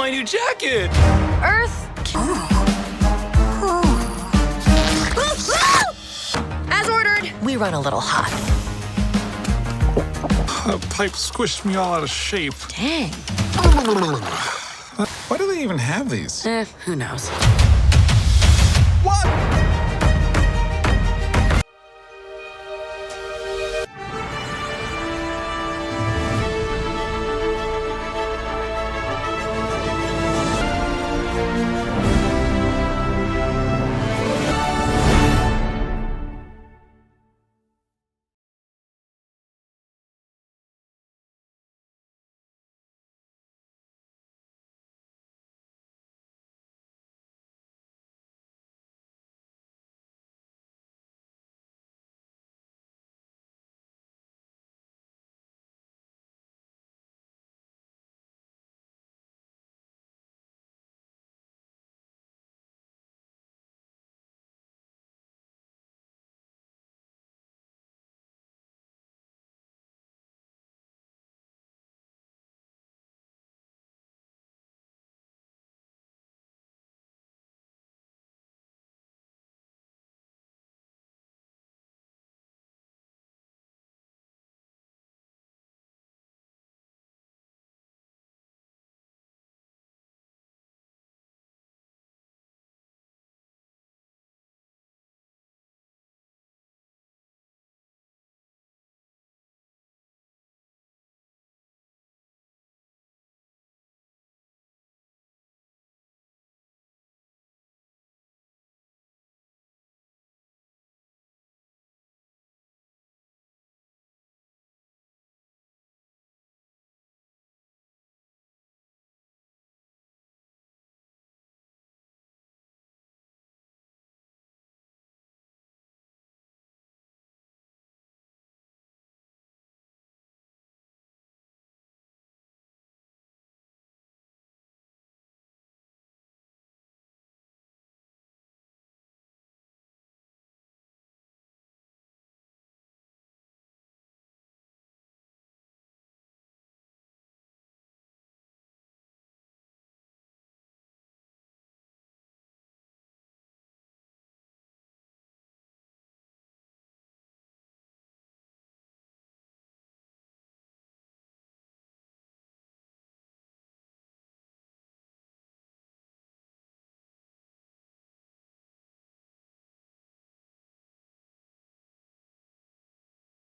my new jacket! Earth. As ordered. We run a little hot. That pipe squished me all out of shape. Dang. Why do they even have these? Who knows? What?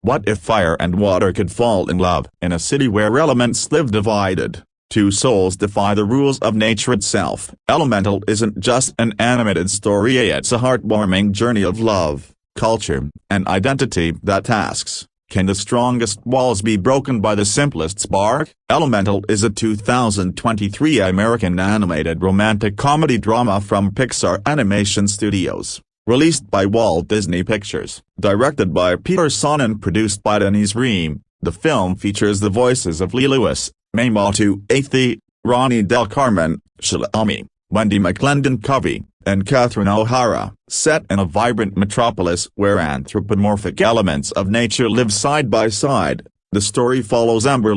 What if fire and water could fall in love? In a city where elements live divided, two souls defy the rules of nature itself. Elemental isn't just an animated story, it's a heartwarming journey of love, culture, and identity that asks, can the strongest walls be broken by the simplest spark? Elemental is a 2023 American animated romantic comedy drama from Pixar Animation Studios. Released by Walt Disney Pictures, directed by Peter Sohn and produced by Denise Ream, the film features the voices of Leah Lewis, Mamoudou Athie, Ronnie Del Carmen, Shalami, Wendy McClendon-Covey, and Catherine O'Hara. Set in a vibrant metropolis where anthropomorphic elements of nature live side by side, the story follows Ember,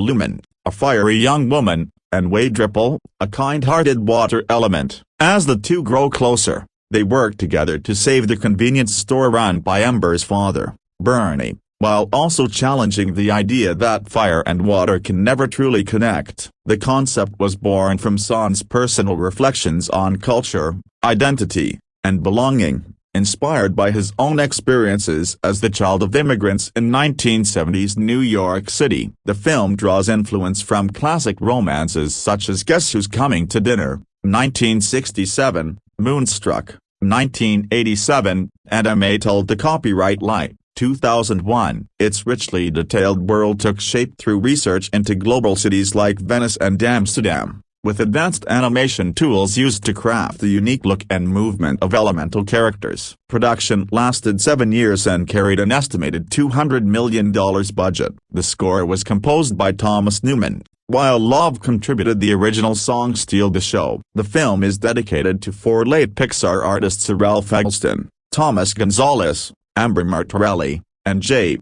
a fiery young woman, and Wade Ripple, a kind-hearted water element. As the two grow closer, they work together to save the convenience store run by Ember's father, Bernie, while also challenging the idea that fire and water can never truly connect. The concept was born from Sohn's personal reflections on culture, identity, and belonging, inspired by his own experiences as the child of immigrants in 1970s New York City. The film draws influence from classic romances such as Guess Who's Coming to Dinner, 1967, Moonstruck, 1987, and A May Told the Copyright Light, 2001. Its richly detailed world took shape through research into global cities like Venice and Amsterdam, with advanced animation tools used to craft the unique look and movement of elemental characters. Production lasted 7 years and carried an estimated $200 million budget. The score was composed by Thomas Newman, while Love contributed the original song Steal the Show. The film is dedicated to 4 late Pixar artists: Ralph Eggleston, Thomas Gonzalez, Amber Martorelli, and J.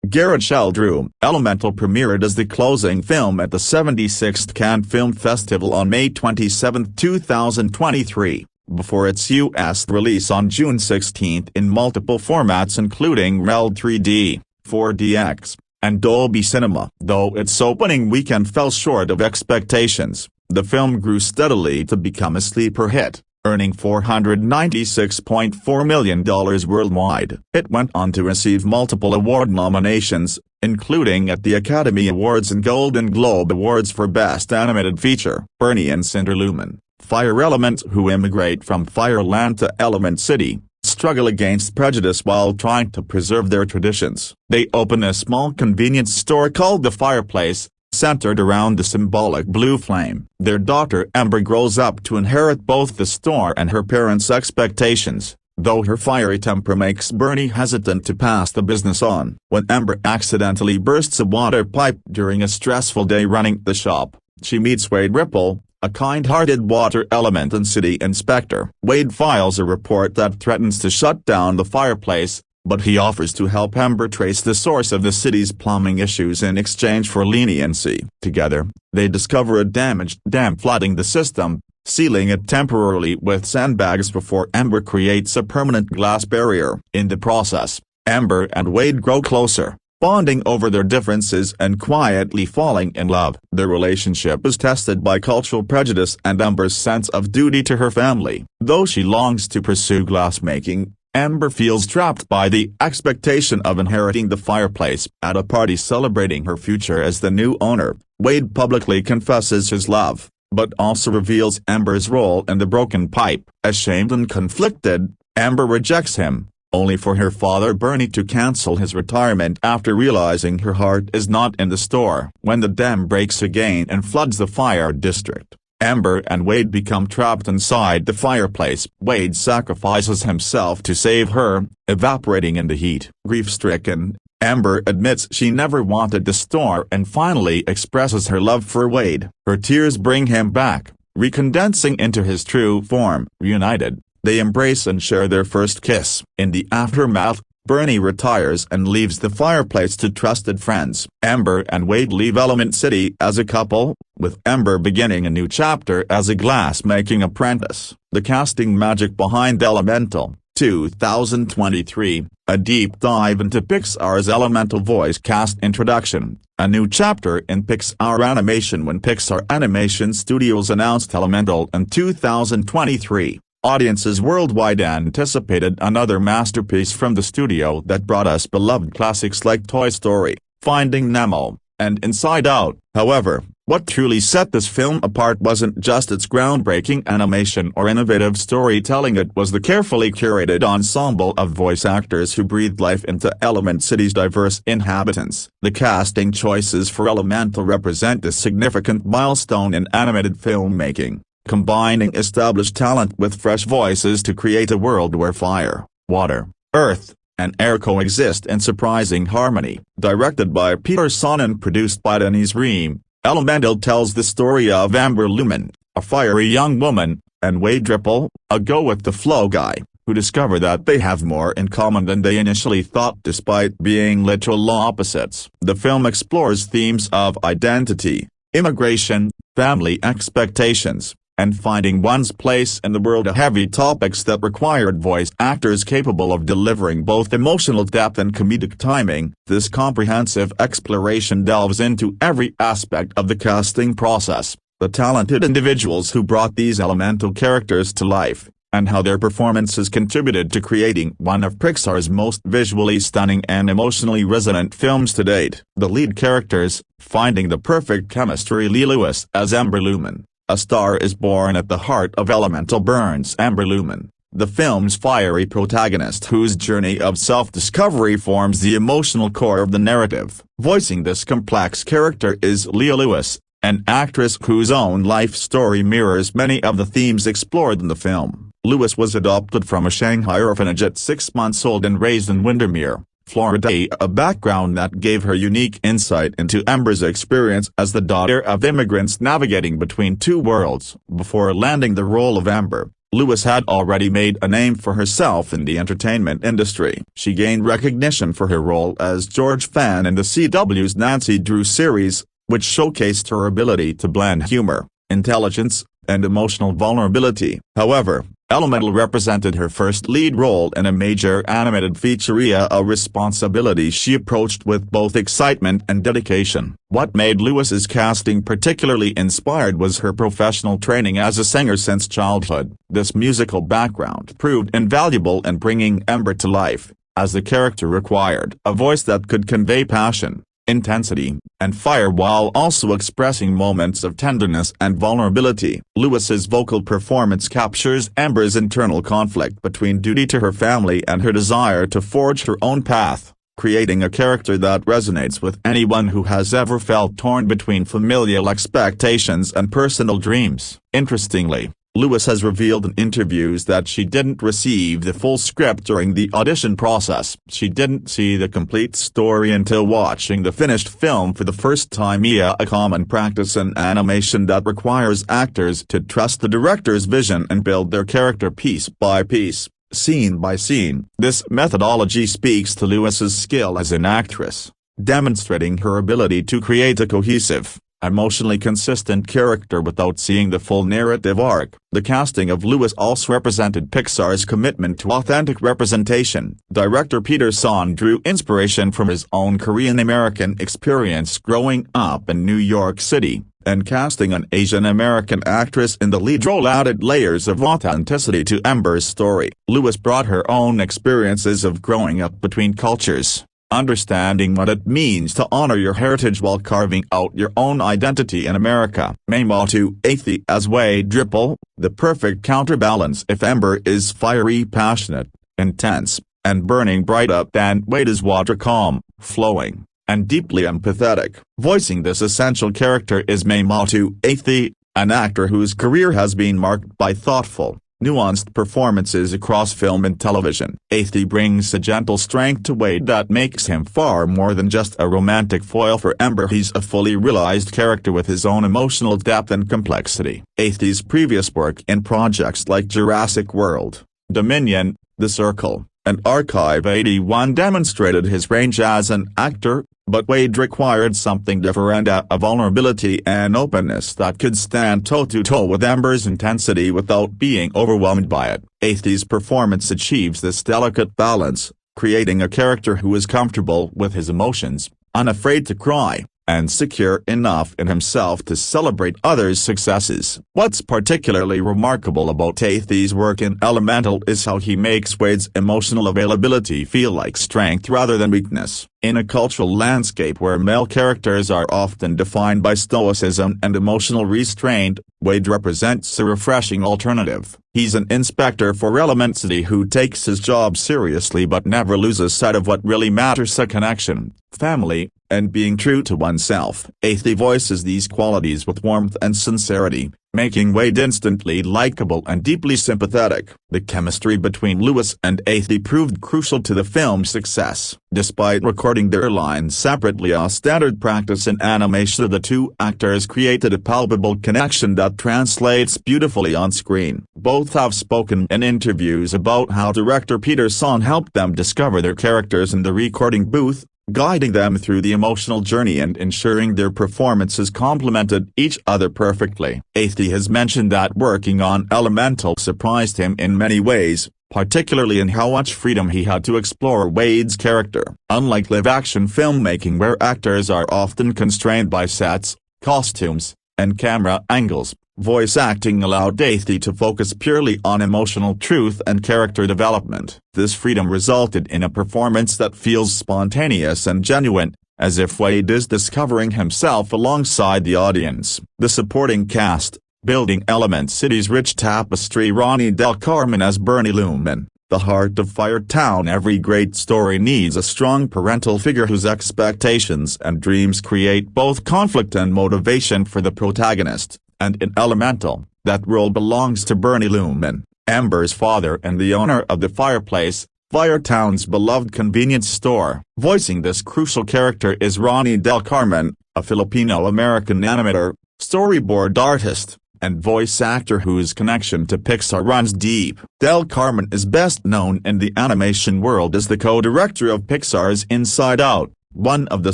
Garrett Sheldrew. Elemental premiered as the closing film at the 76th Cannes Film Festival on May 27, 2023, before its U.S. release on June 16 in multiple formats including REL 3D, 4DX, and Dolby Cinema. Though its opening weekend fell short of expectations, the film grew steadily to become a sleeper hit, earning $496.4 million worldwide. It went on to receive multiple award nominations, including at the Academy Awards and Golden Globe Awards for Best Animated Feature. Bernie and Cinder Lumen, fire elements who immigrate from Fireland to Element City, struggle against prejudice while trying to preserve their traditions. They open a small convenience store called The Fireplace, centered around the symbolic blue flame. Their daughter Ember grows up to inherit both the store and her parents' expectations, though her fiery temper makes Bernie hesitant to pass the business on. When Ember accidentally bursts a water pipe during a stressful day running the shop, she meets Wade Ripple, a kind-hearted water element and city inspector. Wade files a report that threatens to shut down the fireplace, but he offers to help Ember trace the source of the city's plumbing issues in exchange for leniency. Together, they discover a damaged dam flooding the system, sealing it temporarily with sandbags before Ember creates a permanent glass barrier. In the process, Ember and Wade grow closer, bonding over their differences and quietly falling in love. Their relationship is tested by cultural prejudice and Ember's sense of duty to her family. Though she longs to pursue glassmaking, Ember feels trapped by the expectation of inheriting the fireplace. At a party celebrating her future as the new owner, Wade publicly confesses his love, but also reveals Ember's role in the broken pipe. Ashamed and conflicted, Ember rejects him, only for her father Bernie to cancel his retirement after realizing her heart is not in the store. When the dam breaks again and floods the fire district, Ember and Wade become trapped inside the fireplace. Wade sacrifices himself to save her, evaporating in the heat. Grief-stricken, Ember admits she never wanted the store and finally expresses her love for Wade. Her tears bring him back, recondensing into his true form. Reunited, they embrace and share their first kiss. In the aftermath, Bernie retires and leaves the fireplace to trusted friends. Ember and Wade leave Element City as a couple, with Ember beginning a new chapter as a glass-making apprentice. The casting magic behind Elemental, 2023, a deep dive into Pixar's Elemental voice cast introduction, a new chapter in Pixar animation. When Pixar Animation Studios announced Elemental in 2023, audiences worldwide anticipated another masterpiece from the studio that brought us beloved classics like Toy Story, Finding Nemo, and Inside Out. However, what truly set this film apart wasn't just its groundbreaking animation or innovative storytelling, it was the carefully curated ensemble of voice actors who breathed life into Element City's diverse inhabitants. The casting choices for Elemental represent a significant milestone in animated filmmaking, combining established talent with fresh voices to create a world where fire, water, earth, and air coexist in surprising harmony. Directed by Peter Sohn and produced by Denise Ream, Elemental tells the story of Ember Lumen, a fiery young woman, and Wade Ripple, a go-with-the-flow guy, who discover that they have more in common than they initially thought despite being literal opposites. The film explores themes of identity, immigration, family expectations, and finding one's place in the world, heavy topics that required voice actors capable of delivering both emotional depth and comedic timing. This comprehensive exploration delves into every aspect of the casting process, the talented individuals who brought these elemental characters to life, and how their performances contributed to creating one of Pixar's most visually stunning and emotionally resonant films to date. The lead characters, finding the perfect chemistry. Leah Lewis as Ember Lumen. A star is born at the heart of Elemental burns Ember Lumen, the film's fiery protagonist whose journey of self-discovery forms the emotional core of the narrative. Voicing this complex character is Leah Lewis, an actress whose own life story mirrors many of the themes explored in the film. Lewis was adopted from a Shanghai orphanage at 6 months old and raised in Windermere, Florida, a background that gave her unique insight into Ember's experience as the daughter of immigrants navigating between two worlds. Before landing the role of Ember, Lewis had already made a name for herself in the entertainment industry. She gained recognition for her role as George Fan in the CW's Nancy Drew series, which showcased her ability to blend humor, intelligence, and emotional vulnerability. However, Elemental represented her first lead role in a major animated feature, a responsibility she approached with both excitement and dedication. What made Lewis's casting particularly inspired was her professional training as a singer since childhood. This musical background proved invaluable in bringing Ember to life, as the character required a voice that could convey passion, intensity, and fire while also expressing moments of tenderness and vulnerability. Lewis's vocal performance captures Ember's internal conflict between duty to her family and her desire to forge her own path, creating a character that resonates with anyone who has ever felt torn between familial expectations and personal dreams. Interestingly, Lewis has revealed in interviews that she didn't receive the full script during the audition process. She didn't see the complete story until watching the finished film for the first time, a common practice in animation that requires actors to trust the director's vision and build their character piece by piece, scene by scene. This methodology speaks to Lewis's skill as an actress, demonstrating her ability to create a cohesive, emotionally consistent character without seeing the full narrative arc. The casting of Lewis also represented Pixar's commitment to authentic representation. Director Peter Sohn drew inspiration from his own Korean-American experience growing up in New York City, and casting an Asian American actress in the lead role added layers of authenticity to Ember's story. Lewis brought her own experiences of growing up between cultures, understanding what it means to honor your heritage while carving out your own identity in America. Mamoudou Athie as Wade Ripple, the perfect counterbalance. If Ember is fiery, passionate, intense, and burning bright up, then Wade is water, calm, flowing, and deeply empathetic. Voicing this essential character is Mamoudou Athie, an actor whose career has been marked by thoughtful, nuanced performances across film and television. Athie brings a gentle strength to Wade that makes him far more than just a romantic foil for Ember. He's a fully realized character with his own emotional depth and complexity. Athie's previous work in projects like Jurassic World, Dominion, The Circle, and Archive 81 demonstrated his range as an actor, but Wade required something different, a vulnerability and openness that could stand toe-to-toe with Ember's intensity without being overwhelmed by it. Athie's performance achieves this delicate balance, creating a character who is comfortable with his emotions, unafraid to cry, and secure enough in himself to celebrate others' successes. What's particularly remarkable about Athie's work in Elemental is how he makes Wade's emotional availability feel like strength rather than weakness. In a cultural landscape where male characters are often defined by stoicism and emotional restraint, Wade represents a refreshing alternative. He's an inspector for Elementity who takes his job seriously but never loses sight of what really matters: a connection, family, and being true to oneself. Athie voices these qualities with warmth and sincerity, making Wade instantly likable and deeply sympathetic. The chemistry between Lewis and Athie proved crucial to the film's success. Despite recording their lines separately, a standard practice in animation, the two actors created a palpable connection that translates beautifully on screen. Both have spoken in interviews about how director Peter Sohn helped them discover their characters in the recording booth, guiding them through the emotional journey and ensuring their performances complemented each other perfectly. Athie has mentioned that working on Elemental surprised him in many ways, particularly in how much freedom he had to explore Wade's character. Unlike live-action filmmaking where actors are often constrained by sets, costumes, and camera angles, voice acting allowed Athie to focus purely on emotional truth and character development. This freedom resulted in a performance that feels spontaneous and genuine, as if Wade is discovering himself alongside the audience. The supporting cast, building Element City's rich tapestry: Ronnie Del Carmen as Bernie Lumen, the heart of Firetown. Every great story needs a strong parental figure whose expectations and dreams create both conflict and motivation for the protagonist. And in Elemental, that role belongs to Bernie Lumen, Ember's father and the owner of the Fireplace, Firetown's beloved convenience store. Voicing this crucial character is Ronnie Del Carmen, a Filipino-American animator, storyboard artist, and voice actor whose connection to Pixar runs deep. Del Carmen is best known in the animation world as the co-director of Pixar's Inside Out, one of the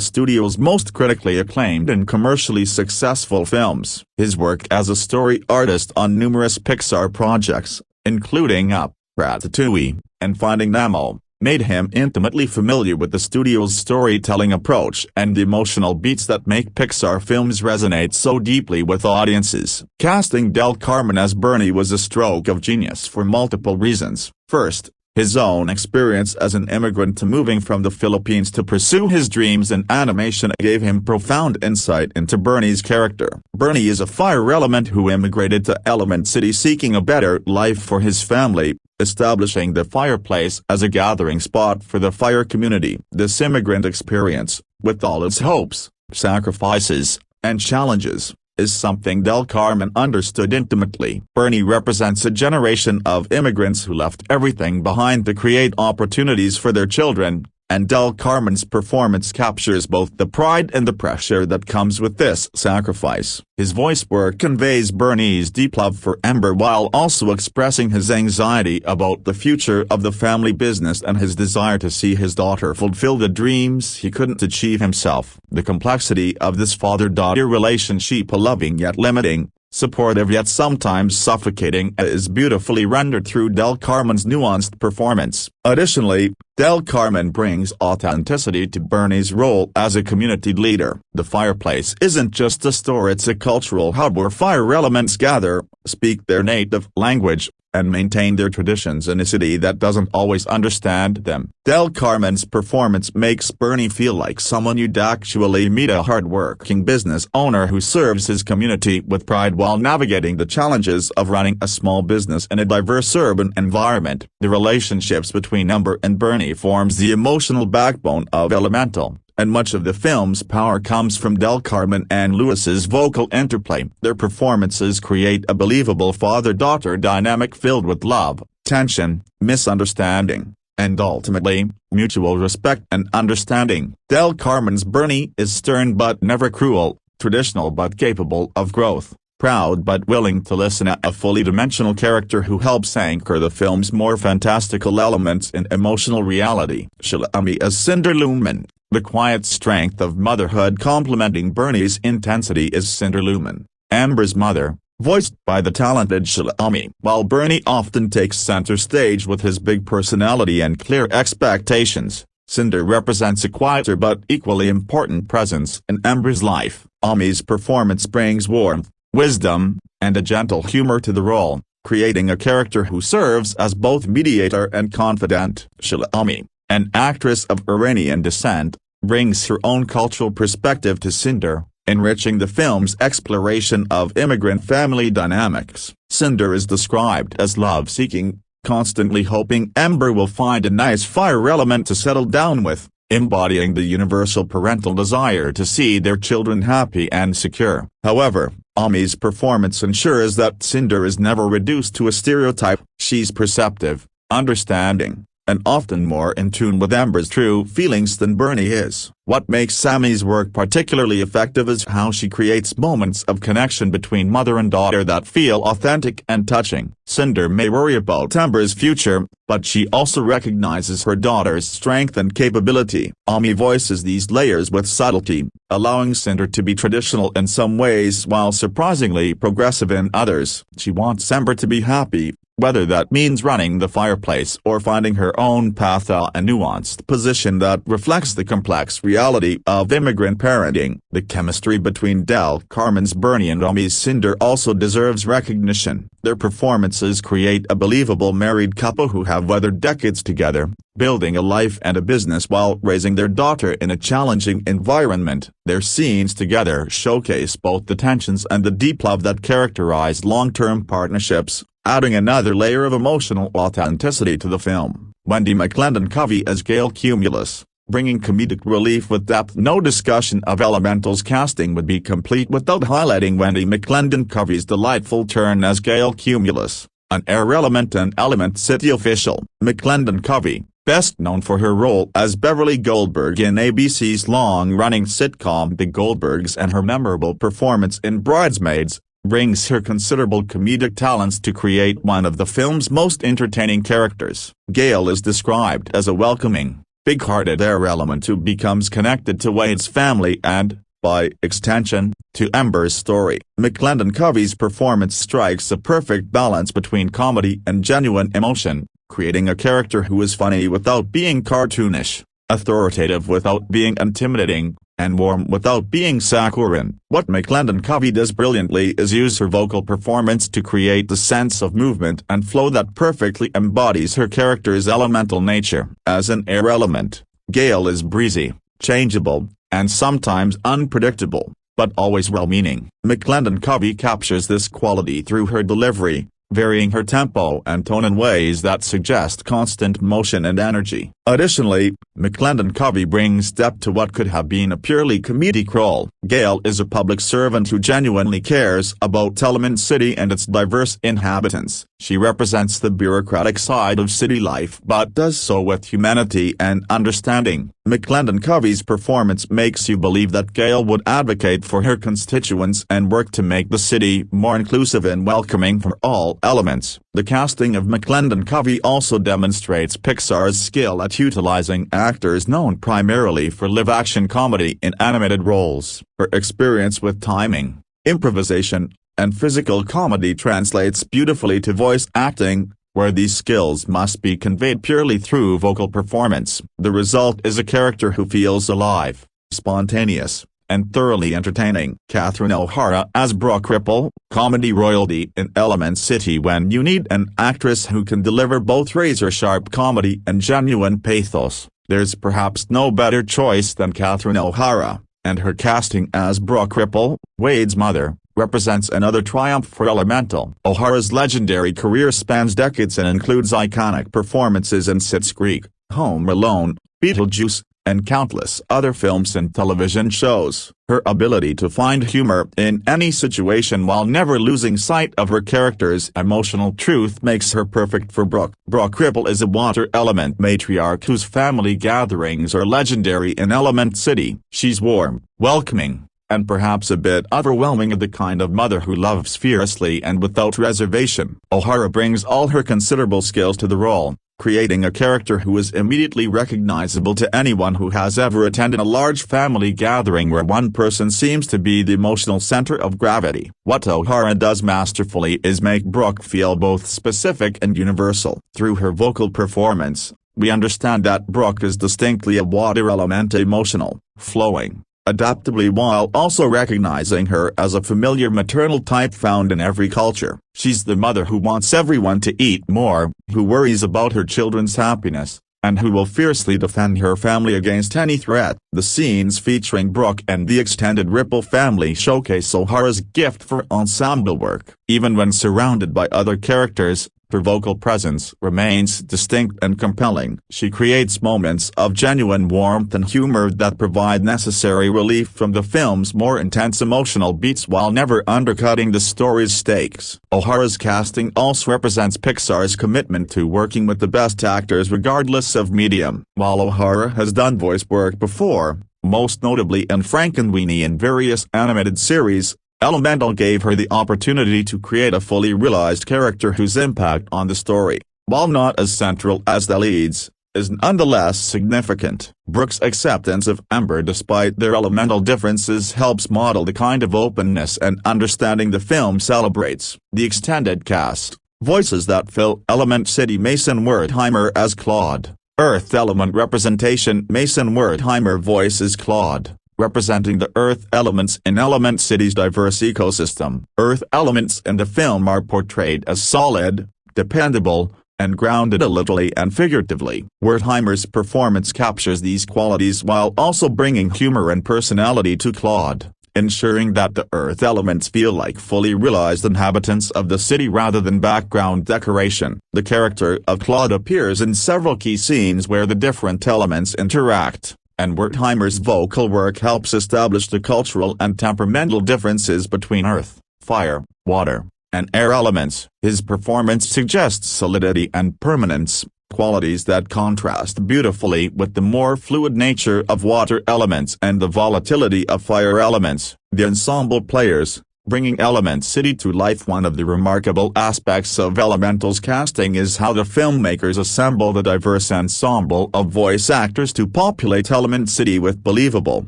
studio's most critically acclaimed and commercially successful films. His work as a story artist on numerous Pixar projects, including Up, Ratatouille, and Finding Nemo, made him intimately familiar with the studio's storytelling approach and the emotional beats that make Pixar films resonate so deeply with audiences. Casting Del Carmen as Bernie was a stroke of genius for multiple reasons. First, his own experience as an immigrant moving from the Philippines to pursue his dreams in animation gave him profound insight into Bernie's character. Bernie is a fire element who immigrated to Element City seeking a better life for his family, establishing the fireplace as a gathering spot for the fire community. This immigrant experience, with all its hopes, sacrifices, and challenges, is something Del Carmen understood intimately. Bernie represents a generation of immigrants who left everything behind to create opportunities for their children, and Del Carmen's performance captures both the pride and the pressure that comes with this sacrifice. His voice work conveys Bernie's deep love for Ember while also expressing his anxiety about the future of the family business and his desire to see his daughter fulfill the dreams he couldn't achieve himself. The complexity of this father-daughter relationship, loving yet limiting, supportive yet sometimes suffocating, is beautifully rendered through Del Carmen's nuanced performance. Additionally, Del Carmen brings authenticity to Bernie's role as a community leader. The fireplace isn't just a store, it's a cultural hub where fire elements gather, speak their native language, and maintain their traditions in a city that doesn't always understand them. Del Carmen's performance makes Bernie feel like someone you'd actually meet, a hard-working business owner who serves his community with pride while navigating the challenges of running a small business in a diverse urban environment. The relationships between Ember and Bernie forms the emotional backbone of Elemental, and much of the film's power comes from Del Carmen and Lewis's vocal interplay. Their performances create a believable father-daughter dynamic filled with love, tension, misunderstanding, and ultimately, mutual respect and understanding. Del Carmen's Bernie is stern but never cruel, traditional but capable of growth, proud but willing to listen, a fully dimensional character who helps anchor the film's more fantastical elements in emotional reality. Shalami as Cinder Lumen. The quiet strength of motherhood complementing Bernie's intensity is Cinder Lumen, Ember's mother, voiced by the talented Shalami. While Bernie often takes center stage with his big personality and clear expectations, Cinder represents a quieter but equally important presence in Ember's life. Ami's performance brings warmth, wisdom, and a gentle humor to the role, creating a character who serves as both mediator and confidant. Shalami, an actress of Iranian descent, brings her own cultural perspective to Cinder, enriching the film's exploration of immigrant family dynamics. Cinder is described as love-seeking, constantly hoping Ember will find a nice fire element to settle down with, embodying the universal parental desire to see their children happy and secure. However, Ami's performance ensures that Cinder is never reduced to a stereotype. She's perceptive, understanding, and often more in tune with Ember's true feelings than Bernie is. What makes Ami's work particularly effective is how she creates moments of connection between mother and daughter that feel authentic and touching. Cinder may worry about Ember's future, but she also recognizes her daughter's strength and capability. Ami voices these layers with subtlety, allowing Cinder to be traditional in some ways while surprisingly progressive in others. She wants Ember to be happy, whether that means running the fireplace or finding her own path, a nuanced position that reflects the complex reality of immigrant parenting. The chemistry between Del Carmen's Bernie and Ami's Cinder also deserves recognition. Their performances create a believable married couple who have weathered decades together, building a life and a business while raising their daughter in a challenging environment. Their scenes together showcase both the tensions and the deep love that characterize long-term partnerships, adding another layer of emotional authenticity to the film. Wendy McClendon-Covey as Gail Cumulus, bringing comedic relief with depth. No discussion of Elemental's casting would be complete without highlighting Wendy McClendon-Covey's delightful turn as Gail Cumulus, an Air Element and Element City official. McClendon-Covey, best known for her role as Beverly Goldberg in ABC's long-running sitcom The Goldbergs and her memorable performance in Bridesmaids, brings her considerable comedic talents to create one of the film's most entertaining characters. Gale is described as a welcoming, big-hearted air element who becomes connected to Wade's family and, by extension, to Ember's story. McClendon-Covey's performance strikes a perfect balance between comedy and genuine emotion, creating a character who is funny without being cartoonish, authoritative without being intimidating, and warm without being saccharine. What McClendon-Covey does brilliantly is use her vocal performance to create the sense of movement and flow that perfectly embodies her character's elemental nature. As an air element, Gale is breezy, changeable, and sometimes unpredictable, but always well-meaning. McClendon-Covey captures this quality through her delivery, varying her tempo and tone in ways that suggest constant motion and energy. Additionally, McClendon-Covey brings depth to what could have been a purely comedic role. Gale is a public servant who genuinely cares about Element City and its diverse inhabitants. She represents the bureaucratic side of city life but does so with humanity and understanding. McClendon-Covey's performance makes you believe that Gale would advocate for her constituents and work to make the city more inclusive and welcoming for all elements. The casting of McClendon-Covey also demonstrates Pixar's skill at utilizing actors known primarily for live-action comedy in animated roles. Her experience with timing, improvisation, and physical comedy translates beautifully to voice acting, where these skills must be conveyed purely through vocal performance. The result is a character who feels alive, spontaneous, and thoroughly entertaining. Catherine O'Hara as Brooke Ripple, comedy royalty in Element City. When you need an actress who can deliver both razor-sharp comedy and genuine pathos, there's perhaps no better choice than Catherine O'Hara, and her casting as Brooke Ripple, Wade's mother, represents another triumph for Elemental. O'Hara's legendary career spans decades and includes iconic performances in Schitt's Creek, Home Alone, Beetlejuice, and countless other films and television shows. Her ability to find humor in any situation while never losing sight of her character's emotional truth makes her perfect for Brooke. Brooke Ripple is a water element matriarch whose family gatherings are legendary in Element City. She's warm, welcoming, and perhaps a bit overwhelming, the kind of mother who loves fiercely and without reservation. O'Hara brings all her considerable skills to the role, creating a character who is immediately recognizable to anyone who has ever attended a large family gathering where one person seems to be the emotional center of gravity. What O'Hara does masterfully is make Brooke feel both specific and universal. Through her vocal performance, we understand that Brooke is distinctly a water element, emotional, flowing, adaptably, while also recognizing her as a familiar maternal type found in every culture. She's the mother who wants everyone to eat more, who worries about her children's happiness, and who will fiercely defend her family against any threat. The scenes featuring Brooke and the extended Ripple family showcase O'Hara's gift for ensemble work. Even when surrounded by other characters, her vocal presence remains distinct and compelling. She creates moments of genuine warmth and humor that provide necessary relief from the film's more intense emotional beats while never undercutting the story's stakes. O'Hara's casting also represents Pixar's commitment to working with the best actors regardless of medium. While O'Hara has done voice work before, most notably in Frankenweenie and various animated series, Elemental gave her the opportunity to create a fully realized character whose impact on the story, while not as central as the leads, is nonetheless significant. Brooke's acceptance of Ember despite their elemental differences helps model the kind of openness and understanding the film celebrates. The extended cast, voices that fill Element City: Mason Wertheimer as Claude. Earth element representation: Mason Wertheimer voices Claude, representing the Earth elements in Element City's diverse ecosystem. Earth elements in the film are portrayed as solid, dependable, and grounded literally and figuratively. Wertheimer's performance captures these qualities while also bringing humor and personality to Claude, ensuring that the Earth elements feel like fully realized inhabitants of the city rather than background decoration. The character of Claude appears in several key scenes where the different elements interact, and Wertheimer's vocal work helps establish the cultural and temperamental differences between earth, fire, water, and air elements. His performance suggests solidity and permanence, qualities that contrast beautifully with the more fluid nature of water elements and the volatility of fire elements. The ensemble players, bringing Element City to life. One of the remarkable aspects of Elemental's casting is how the filmmakers assemble the diverse ensemble of voice actors to populate Element City with believable,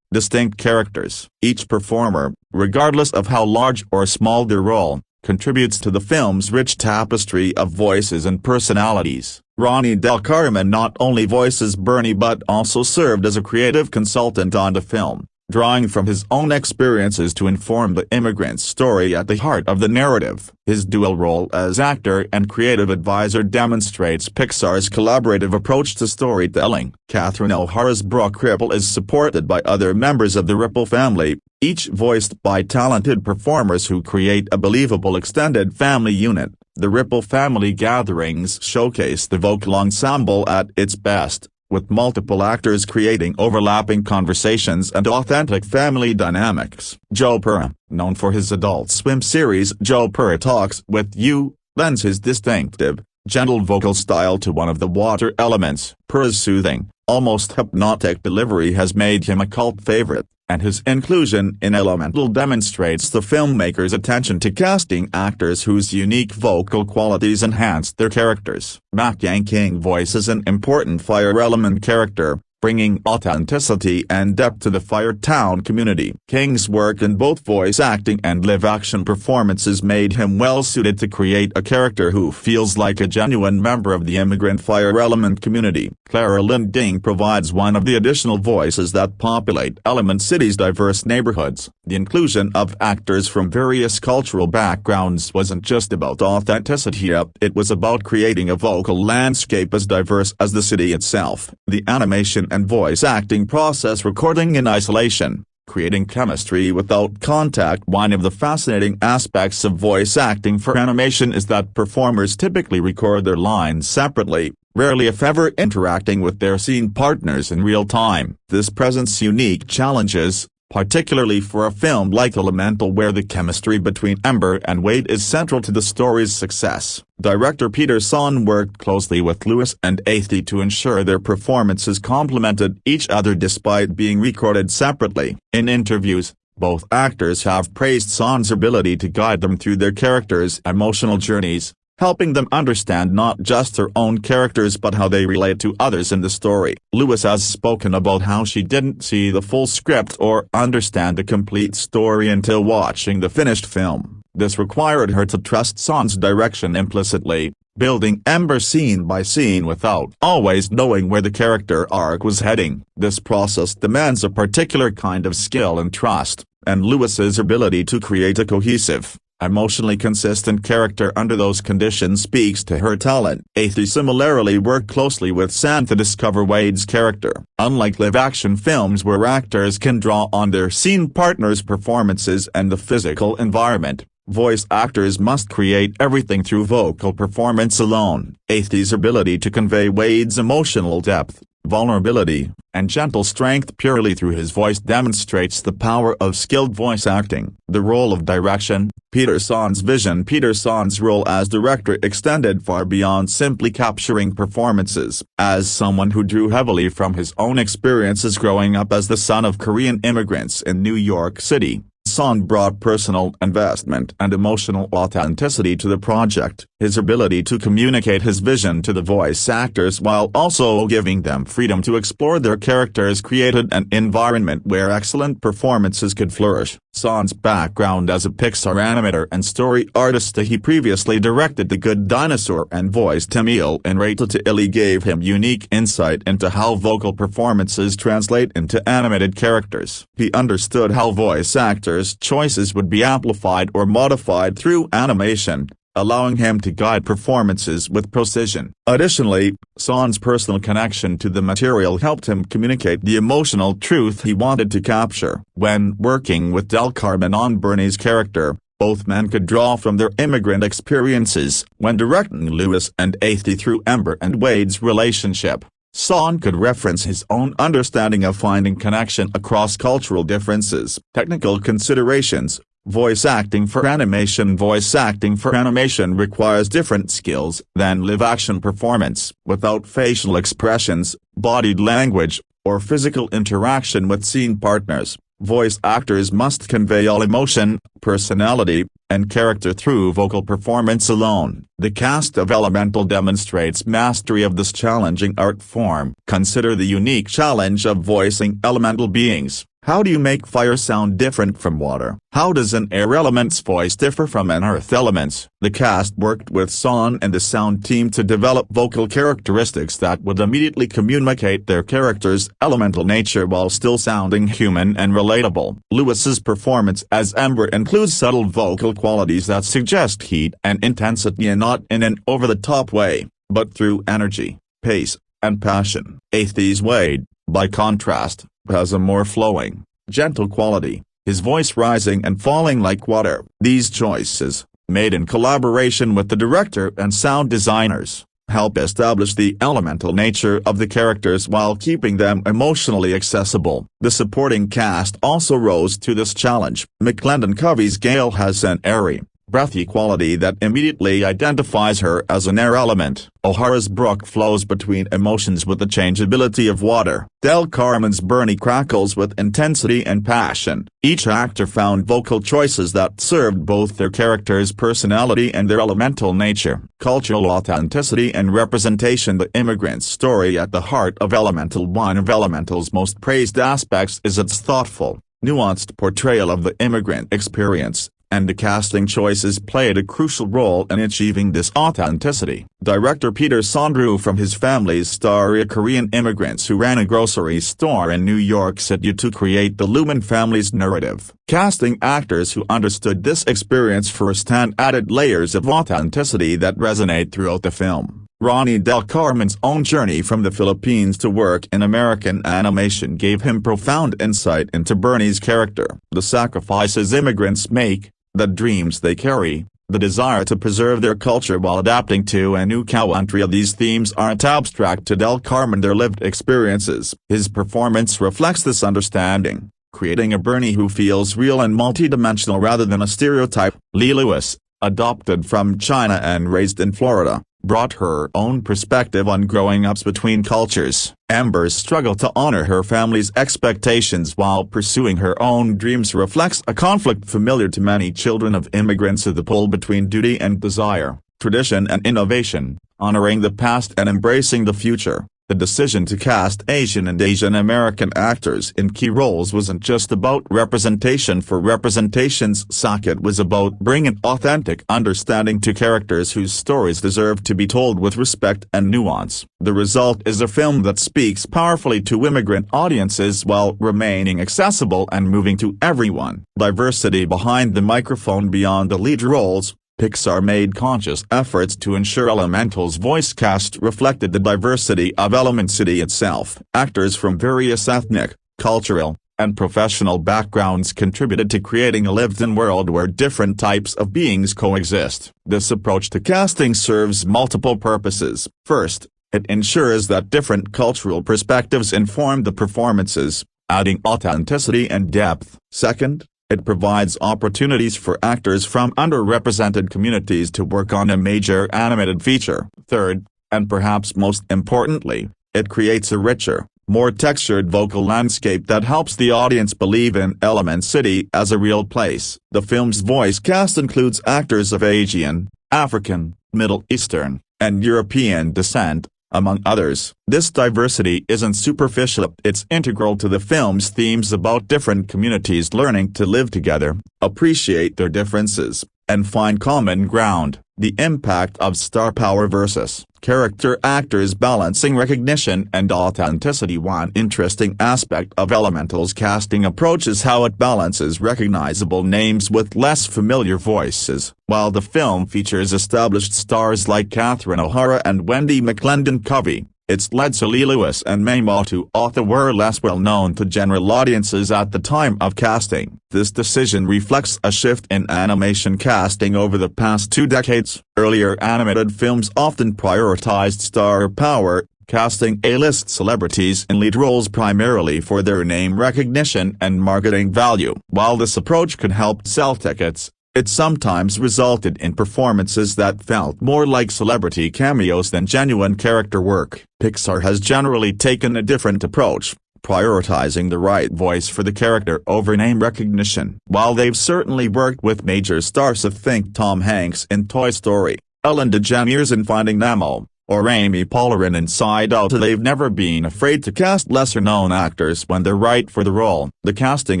distinct characters. Each performer, regardless of how large or small their role, contributes to the film's rich tapestry of voices and personalities. Ronnie Del Carmen not only voices Bernie but also served as a creative consultant on the film, drawing from his own experiences to inform the immigrant's story at the heart of the narrative. His dual role as actor and creative advisor demonstrates Pixar's collaborative approach to storytelling. Catherine O'Hara's Brooke Ripple is supported by other members of the Ripple family, each voiced by talented performers who create a believable extended family unit. The Ripple family gatherings showcase the vocal ensemble at its best, with multiple actors creating overlapping conversations and authentic family dynamics. Joe Pera, known for his Adult Swim series Joe Pera Talks with You, lends his distinctive, gentle vocal style to one of the water elements. Pera's soothing, almost hypnotic delivery has made him a cult favorite, and his inclusion in Elemental demonstrates the filmmakers' attention to casting actors whose unique vocal qualities enhance their characters. Mac Yang King voices an important Fire Element character, bringing authenticity and depth to the Firetown community. King's work in both voice acting and live-action performances made him well-suited to create a character who feels like a genuine member of the immigrant Fire Element community. Clara Lynn Ding provides one of the additional voices that populate Element City's diverse neighborhoods. The inclusion of actors from various cultural backgrounds wasn't just about authenticity, it was about creating a vocal landscape as diverse as the city itself. The animation and voice acting process recording in isolation, creating chemistry without contact. One of the fascinating aspects of voice acting for animation is that performers typically record their lines separately, rarely if ever interacting with their scene partners in real time. This presents unique challenges, particularly for a film like Elemental where the chemistry between Ember and Wade is central to the story's success. Director Peter Sohn worked closely with Lewis and Athie to ensure their performances complemented each other despite being recorded separately. In interviews, both actors have praised Sohn's ability to guide them through their characters' emotional journeys, helping them understand not just their own characters but how they relate to others in the story. Lewis has spoken about how she didn't see the full script or understand the complete story until watching the finished film. This required her to trust Sohn's direction implicitly, building Ember scene by scene without always knowing where the character arc was heading. This process demands a particular kind of skill and trust, and Lewis's ability to create a cohesive, emotionally consistent character under those conditions speaks to her talent. Athie similarly worked closely with Sohn to discover Wade's character. Unlike live-action films where actors can draw on their scene partners' performances and the physical environment, voice actors must create everything through vocal performance alone. Athie's ability to convey Wade's emotional depth, vulnerability, and gentle strength purely through his voice demonstrates the power of skilled voice acting. The role of direction, Peter Sohn's vision. Peter Sohn's role as director extended far beyond simply capturing performances. As someone who drew heavily from his own experiences growing up as the son of Korean immigrants in New York City, Sohn brought personal investment and emotional authenticity to the project. His ability to communicate his vision to the voice actors while also giving them freedom to explore their characters created an environment where excellent performances could flourish. Sohn's background as a Pixar animator and story artist, he previously directed The Good Dinosaur and voiced Emil in Ratatouille, gave him unique insight into how vocal performances translate into animated characters. He understood how voice actors' choices would be amplified or modified through animation, allowing him to guide performances with precision. Additionally, Sohn's personal connection to the material helped him communicate the emotional truth he wanted to capture. When working with Del Carmen on Bernie's character, both men could draw from their immigrant experiences. When directing Lewis and Athie through Ember and Wade's relationship, Sohn could reference his own understanding of finding connection across cultural differences. Technical considerations. Voice acting for animation. Voice acting for animation requires different skills than live-action performance. Without facial expressions, body language, or physical interaction with scene partners, Voice actors must convey all emotion, personality, and character through vocal performance alone. The cast of Elemental demonstrates mastery of this challenging art form. Consider the unique challenge of voicing elemental beings. How do you make fire sound different from water? How does an air element's voice differ from an earth element's? The cast worked with Sohn and the sound team to develop vocal characteristics that would immediately communicate their character's elemental nature while still sounding human and relatable. Lewis's performance as Ember includes subtle vocal qualities that suggest heat and intensity, and not in an over-the-top way, but through energy, pace, and passion. Athie's Wade, by contrast, has a more flowing, gentle quality, his voice rising and falling like water. These choices, made in collaboration with the director and sound designers, help establish the elemental nature of the characters while keeping them emotionally accessible. The supporting cast also rose to this challenge. McClendon Covey's Gale has an airy, breathy quality that immediately identifies her as an air element. O'Hara's Brook flows between emotions with the changeability of water. Del Carmen's Bernie crackles with intensity and passion. Each actor found vocal choices that served both their character's personality and their elemental nature. Cultural authenticity and representation. The immigrant's story at the heart of Elemental. One of Elemental's most praised aspects is its thoughtful, nuanced portrayal of the immigrant experience, and the casting choices played a crucial role in achieving this authenticity. Director Peter Sohn drew from his family's story of Korean immigrants who ran a grocery store in New York City to create the Lumen family's narrative. Casting actors who understood this experience firsthand added layers of authenticity that resonate throughout the film. Ronnie Del Carmen's own journey from the Philippines to work in American animation gave him profound insight into Bernie's character. The sacrifices immigrants make, the dreams they carry, the desire to preserve their culture while adapting to a new country. These themes aren't abstract to Del Carmen, they're lived experiences. His performance reflects this understanding, creating a Bernie who feels real and multidimensional rather than a stereotype. Leah Lewis, adopted from China and raised in Florida, brought her own perspective on growing up between cultures. Ember's struggle to honor her family's expectations while pursuing her own dreams reflects a conflict familiar to many children of immigrants: the pull between duty and desire, tradition and innovation, honoring the past and embracing the future. The decision to cast Asian and Asian American actors in key roles wasn't just about representation for representation's sake, it was about bringing authentic understanding to characters whose stories deserve to be told with respect and nuance. The result is a film that speaks powerfully to immigrant audiences while remaining accessible and moving to everyone. Diversity behind the microphone. Beyond the lead roles, Pixar made conscious efforts to ensure Elemental's voice cast reflected the diversity of Element City itself. Actors from various ethnic, cultural, and professional backgrounds contributed to creating a lived-in world where different types of beings coexist. This approach to casting serves multiple purposes. First, it ensures that different cultural perspectives inform the performances, adding authenticity and depth. Second, it provides opportunities for actors from underrepresented communities to work on a major animated feature. Third, and perhaps most importantly, it creates a richer, more textured vocal landscape that helps the audience believe in Element City as a real place. The film's voice cast includes actors of Asian, African, Middle Eastern, and European descent, among others. This diversity isn't superficial, it's integral to the film's themes about different communities learning to live together, appreciate their differences, and find common ground. The impact of star power versus character actors balancing recognition and authenticity. One interesting aspect of Elemental's casting approach is how it balances recognizable names with less familiar voices. While the film features established stars like Catherine O'Hara and Wendy McClendon-Covey, its leads Leah Lewis and Mamoudou Athie were less well known to general audiences at the time of casting. This decision reflects a shift in animation casting over the past 2 decades. Earlier animated films often prioritized star power, casting A-list celebrities in lead roles primarily for their name recognition and marketing value. While this approach could help sell tickets, it sometimes resulted in performances that felt more like celebrity cameos than genuine character work. Pixar has generally taken a different approach, prioritizing the right voice for the character over name recognition. While they've certainly worked with major stars, think Tom Hanks in Toy Story, Ellen DeGeneres in Finding Nemo, or Amy Poehler in Inside Out, they've never been afraid to cast lesser-known actors when they're right for the role. The casting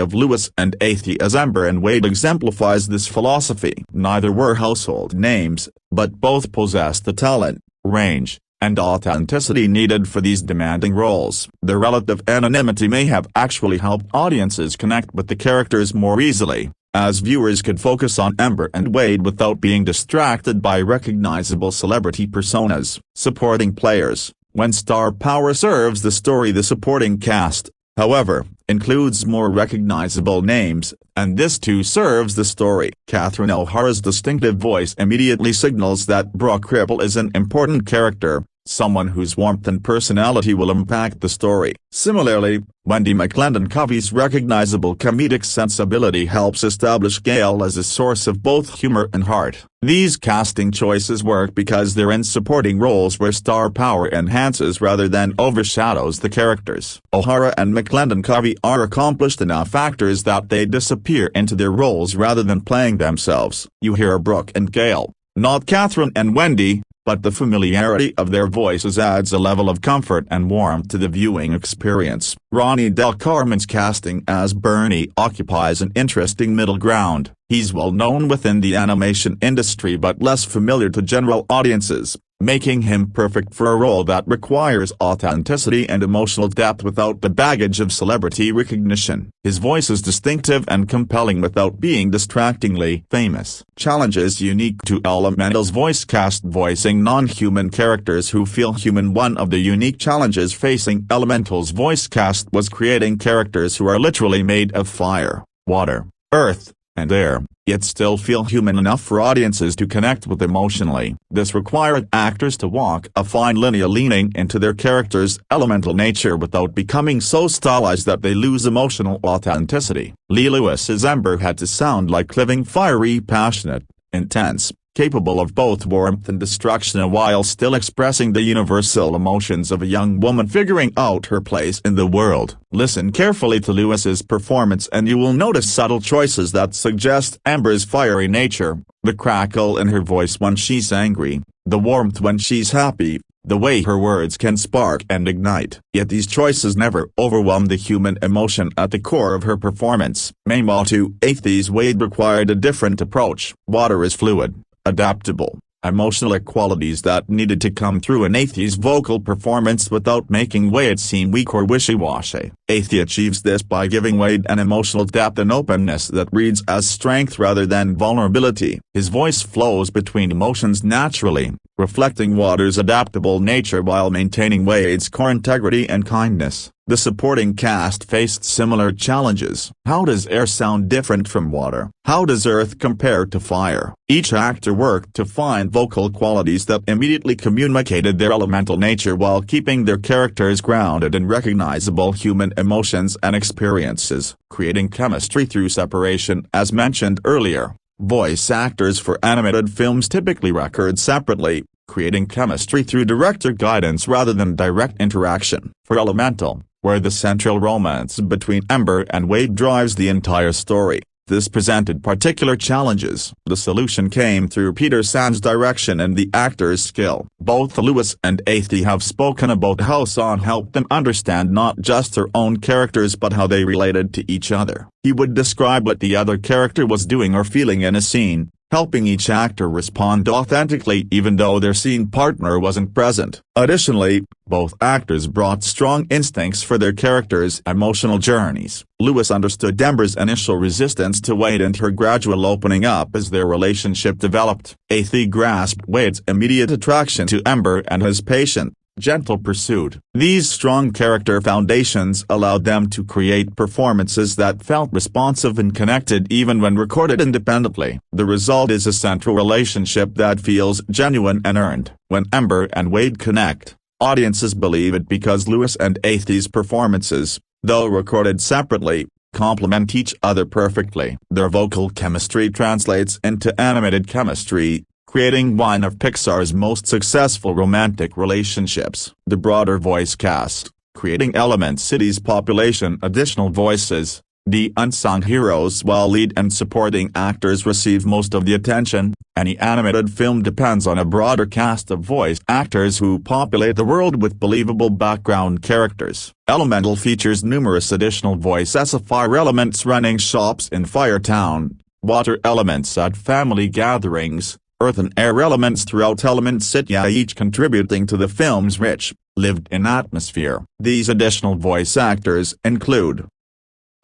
of Lewis and Athie as Ember and Wade exemplifies this philosophy. Neither were household names, but both possessed the talent, range, and authenticity needed for these demanding roles. Their relative anonymity may have actually helped audiences connect with the characters more easily, as viewers could focus on Ember and Wade without being distracted by recognizable celebrity personas. Supporting players. When star power serves the story, the supporting cast, however, includes more recognizable names, and this too serves the story. Catherine O'Hara's distinctive voice immediately signals that Brooke Ripple is an important character, someone whose warmth and personality will impact the story. Similarly, Wendy McLendon-Covey's recognizable comedic sensibility helps establish Gail as a source of both humor and heart. These casting choices work because they're in supporting roles where star power enhances rather than overshadows the characters. O'Hara and McLendon-Covey are accomplished enough actors that they disappear into their roles rather than playing themselves. You hear Brooke and Gail, not Catherine and Wendy, but the familiarity of their voices adds a level of comfort and warmth to the viewing experience. Ronnie Del Carmen's casting as Bernie occupies an interesting middle ground. He's well known within the animation industry but less familiar to general audiences, making him perfect for a role that requires authenticity and emotional depth without the baggage of celebrity recognition. His voice is distinctive and compelling without being distractingly famous. Challenges unique to Elemental's voice cast: voicing non-human characters who feel human. One of the unique challenges facing Elemental's voice cast was creating characters who are literally made of fire, water, earth, and air, yet still feel human enough for audiences to connect with emotionally. This required actors to walk a fine line leaning into their characters' elemental nature without becoming so stylized that they lose emotional authenticity. Leah Lewis as Ember had to sound like living fiery, passionate, intense, capable of both warmth and destruction while still expressing the universal emotions of a young woman figuring out her place in the world. Listen carefully to Lewis's performance and you will notice subtle choices that suggest Ember's fiery nature: the crackle in her voice when she's angry, the warmth when she's happy, the way her words can spark and ignite. Yet these choices never overwhelm the human emotion at the core of her performance. Mamoudou Athie's Wade required a different approach. Water is fluid, adaptable, emotional qualities that needed to come through in Athie's vocal performance without making Wade seem weak or wishy-washy. Athie achieves this by giving Wade an emotional depth and openness that reads as strength rather than vulnerability. His voice flows between emotions naturally, reflecting water's adaptable nature while maintaining Wade's core integrity and kindness. The supporting cast faced similar challenges. How does air sound different from water? How does earth compare to fire? Each actor worked to find vocal qualities that immediately communicated their elemental nature while keeping their characters grounded in recognizable human emotions and experiences, creating chemistry through separation. As mentioned earlier, voice actors for animated films typically record separately, creating chemistry through director guidance rather than direct interaction. For Elemental, where the central romance between Ember and Wade drives the entire story, this presented particular challenges. The solution came through Peter Sohn's direction and the actors' skill. Both Lewis and Athie have spoken about how Sohn helped them understand not just their own characters but how they related to each other. He would describe what the other character was doing or feeling in a scene, helping each actor respond authentically even though their scene partner wasn't present. Additionally, both actors brought strong instincts for their characters' emotional journeys. Lewis understood Ember's initial resistance to Wade and her gradual opening up as their relationship developed. Athie grasped Wade's immediate attraction to Ember and his patient, gentle pursuit. These strong character foundations allowed them to create performances that felt responsive and connected even when recorded independently. The result is a central relationship that feels genuine and earned. When Ember and Wade connect, audiences believe it because Lewis and Athie's performances, though recorded separately, complement each other perfectly. Their vocal chemistry translates into animated chemistry, creating one of Pixar's most successful romantic relationships. The broader voice cast, creating Element City's population. Additional voices. The unsung heroes, while lead and supporting actors receive most of the attention, any animated film depends on a broader cast of voice actors who populate the world with believable background characters. Elemental features numerous additional voices of fire elements running shops in Firetown, water elements at family gatherings, earth and air elements throughout Element City, each contributing to the film's rich, lived-in atmosphere. These additional voice actors include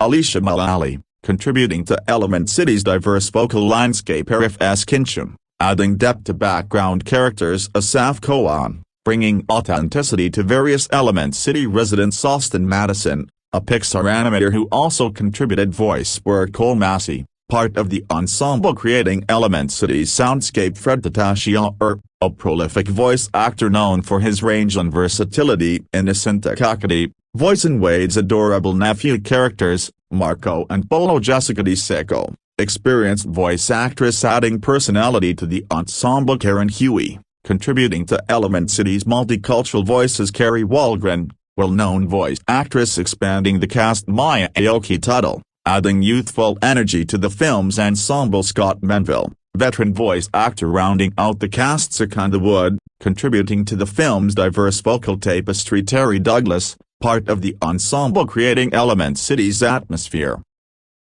Alicia Mullally, contributing to Element City's diverse vocal landscape. Arif Kinchum, adding depth to background characters. Asaf Kohan, bringing authenticity to various Element City residents. Austin Madison, a Pixar animator who also contributed voice work. Cole Massey, part of the ensemble creating Element City's soundscape. Fred Tatasciore, a prolific voice actor known for his range and versatility. Innocent Kakadi, voicing Wade's adorable nephew characters, Marco and Polo. Jessica DeSico, experienced voice actress adding personality to the ensemble. Karen Huey, contributing to Element City's multicultural voices. Carrie Walgren, well-known voice actress expanding the cast. Maya Aoki Tuttle, adding youthful energy to the film's ensemble. Scott Menville, veteran voice actor rounding out the cast. Secunda Wood, contributing to the film's diverse vocal tapestry. Terry Douglas, part of the ensemble creating Element City's atmosphere.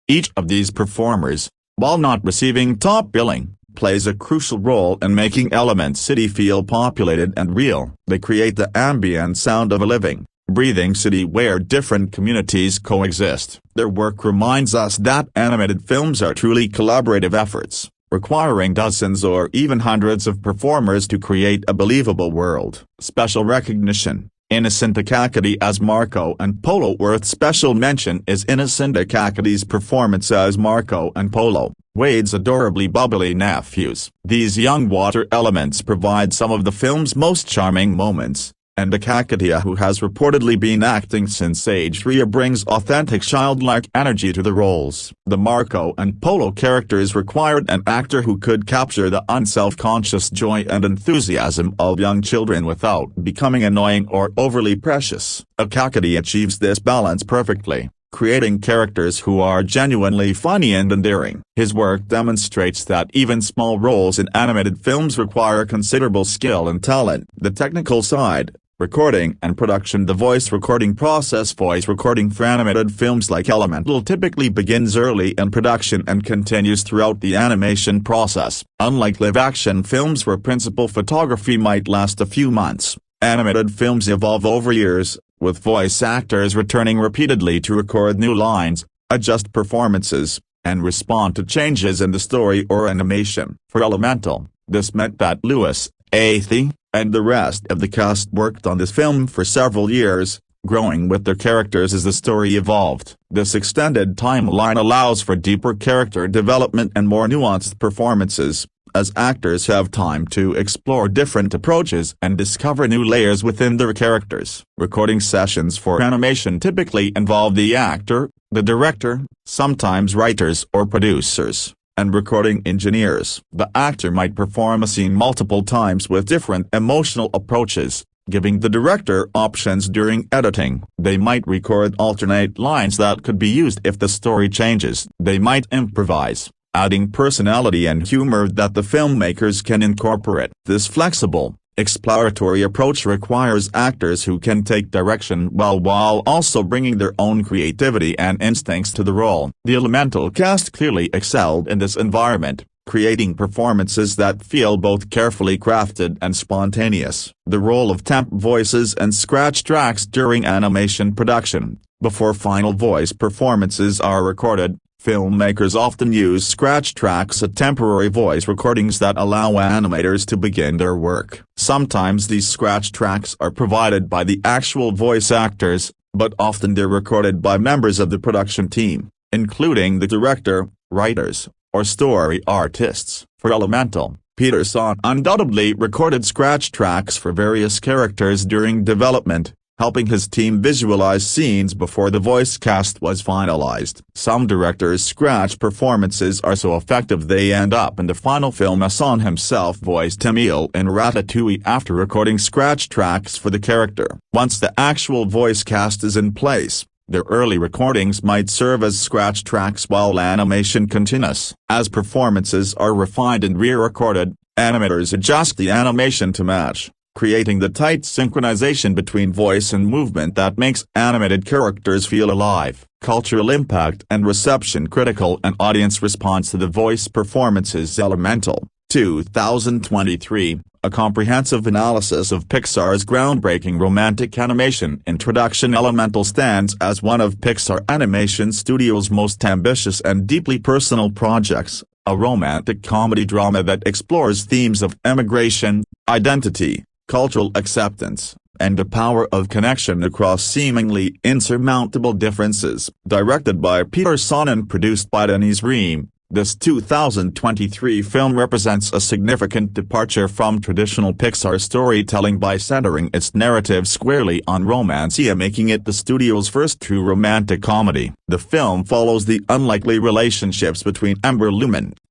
Each of these performers, while not receiving top billing, plays a crucial role in making Element City feel populated and real. They create the ambient sound of a living, breathing city where different communities coexist. Their work reminds us that animated films are truly collaborative efforts, requiring dozens or even hundreds of performers to create a believable world. Special recognition. Innocent Kakadi as Marco and Polo. Worth special mention is Innocent Kakadi's performance as Marco and Polo, Wade's adorably bubbly nephews. These young water elements provide some of the film's most charming moments, and Kakadi, who has reportedly been acting since age 3, brings authentic childlike energy to the roles. The Marco and Polo characters required an actor who could capture the unself-conscious joy and enthusiasm of young children without becoming annoying or overly precious. Kakadi achieves this balance perfectly, creating characters who are genuinely funny and endearing. His work demonstrates that even small roles in animated films require considerable skill and talent. The technical side. Recording and production. The voice recording process. Voice recording for animated films like Elemental typically begins early in production and continues throughout the animation process. Unlike live-action films where principal photography might last a few months, animated films evolve over years, with voice actors returning repeatedly to record new lines, adjust performances, and respond to changes in the story or animation. For Elemental, this meant that Lewis, Athie, and the rest of the cast worked on this film for several years, growing with their characters as the story evolved. This extended timeline allows for deeper character development and more nuanced performances, as actors have time to explore different approaches and discover new layers within their characters. Recording sessions for animation typically involve the actor, the director, sometimes writers or producers, and recording engineers. The actor might perform a scene multiple times with different emotional approaches, giving the director options during editing. They might record alternate lines that could be used if the story changes. They might improvise, adding personality and humor that the filmmakers can incorporate. This flexible, exploratory approach requires actors who can take direction while also bringing their own creativity and instincts to the role. The Elemental cast clearly excelled in this environment, creating performances that feel both carefully crafted and spontaneous. The role of temp voices and scratch tracks during animation production. Before final voice performances are recorded, filmmakers often use scratch tracks as temporary voice recordings that allow animators to begin their work. Sometimes these scratch tracks are provided by the actual voice actors, but often they're recorded by members of the production team, including the director, writers, or story artists. For Elemental, Peter Sohn undoubtedly recorded scratch tracks for various characters during development. helping his team visualize scenes before the voice cast was finalized. Some directors' scratch performances are so effective they end up in the final film. Sohn himself voiced Emile in Ratatouille after recording scratch tracks for the character. Once the actual voice cast is in place, their early recordings might serve as scratch tracks while animation continues. As performances are refined and re-recorded, animators adjust the animation to match, creating the tight synchronization between voice and movement that makes animated characters feel alive. Cultural impact and reception. Critical and audience response to the voice performances. Elemental, 2023, a comprehensive analysis of Pixar's groundbreaking romantic animation introduction. Elemental stands as one of Pixar Animation Studios' most ambitious and deeply personal projects, a romantic comedy drama that explores themes of immigration, identity, cultural acceptance, and the power of connection across seemingly insurmountable differences. Directed by Peter Sohn and produced by Denise Ream, this 2023 film represents a significant departure from traditional Pixar storytelling by centering its narrative squarely on romance, making it the studio's first true romantic comedy. The film follows the unlikely relationships between Ember,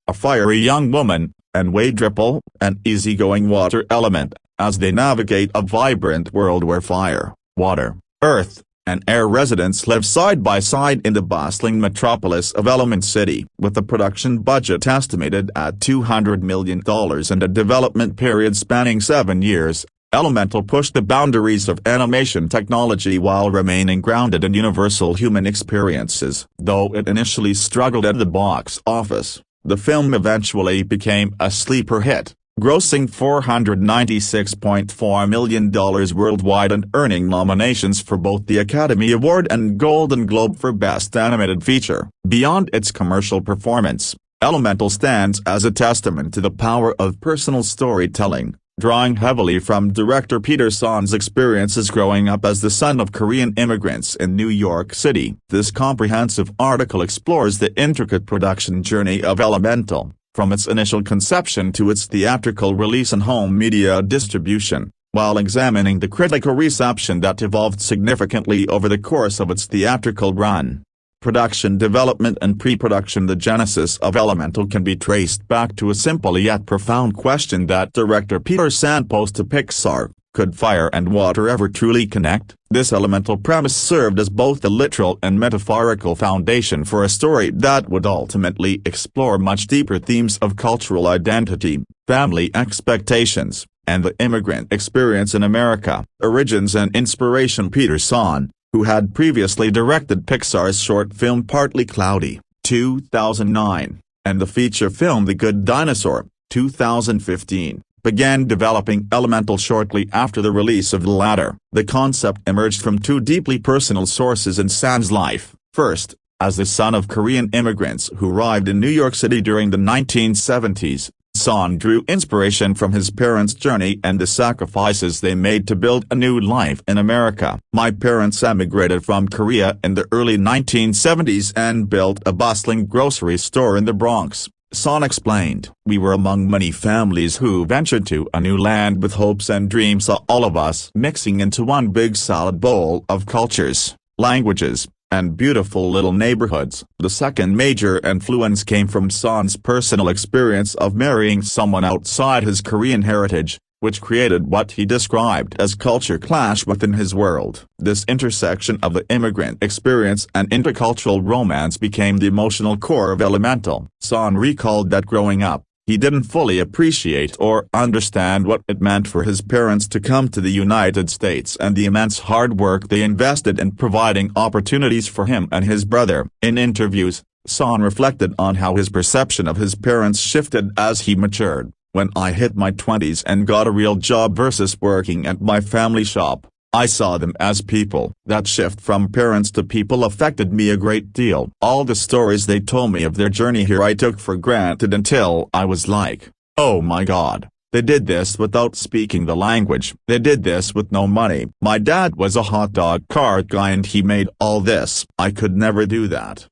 a fiery young woman, and Wade Ripple, an easygoing water element, as they navigate a vibrant world where fire, water, earth, and air residents live side by side in the bustling metropolis of Element City. With a production budget estimated at $200 million and a development period spanning 7 years, Elemental pushed the boundaries of animation technology while remaining grounded in universal human experiences. Though it initially struggled at the box office, the film eventually became a sleeper hit, grossing $496.4 million worldwide and earning nominations for both the Academy Award and Golden Globe for Best Animated Feature. Beyond its commercial performance, Elemental stands as a testament to the power of personal storytelling, drawing heavily from director Peter Sohn's experiences growing up as the son of Korean immigrants in New York City. This comprehensive article explores the intricate production journey of Elemental, from its initial conception to its theatrical release and home media distribution, while examining the critical reception that evolved significantly over the course of its theatrical run. Production development and pre-production. The genesis of Elemental can be traced back to a simple yet profound question that director Peter Sohn posed to Pixar: could fire and water ever truly connect? This elemental premise served as both the literal and metaphorical foundation for a story that would ultimately explore much deeper themes of cultural identity, family expectations, and the immigrant experience in America. Origins and inspiration. Peter Sohn, who had previously directed Pixar's short film Partly Cloudy, 2009, and the feature film The Good Dinosaur, 2015, began developing Elemental shortly after the release of the latter. The concept emerged from two deeply personal sources in Sohn's life. First, as the son of Korean immigrants who arrived in New York City during the 1970s, Sohn drew inspiration from his parents' journey and the sacrifices they made to build a new life in America. My parents emigrated from Korea in the early 1970s and built a bustling grocery store in the Bronx, Sohn explained. We were among many families who ventured to a new land with hopes and dreams, all of us mixing into one big salad bowl of cultures, languages, and beautiful little neighborhoods. The second major influence came from Sohn's personal experience of marrying someone outside his Korean heritage, which created what he described as culture clash within his world. This intersection of the immigrant experience and intercultural romance became the emotional core of Elemental. Sohn recalled that growing up, he didn't fully appreciate or understand what it meant for his parents to come to the United States and the immense hard work they invested in providing opportunities for him and his brother. In interviews, Sohn reflected on how his perception of his parents shifted as he matured. When I hit my 20s and got a real job versus working at my family shop, I saw them as people. That shift from parents to people affected me a great deal. All the stories they told me of their journey here I took for granted until I was like, oh my God, they did this without speaking the language. They did this with no money. My dad was a hot dog cart guy and he made all this. I could never do that.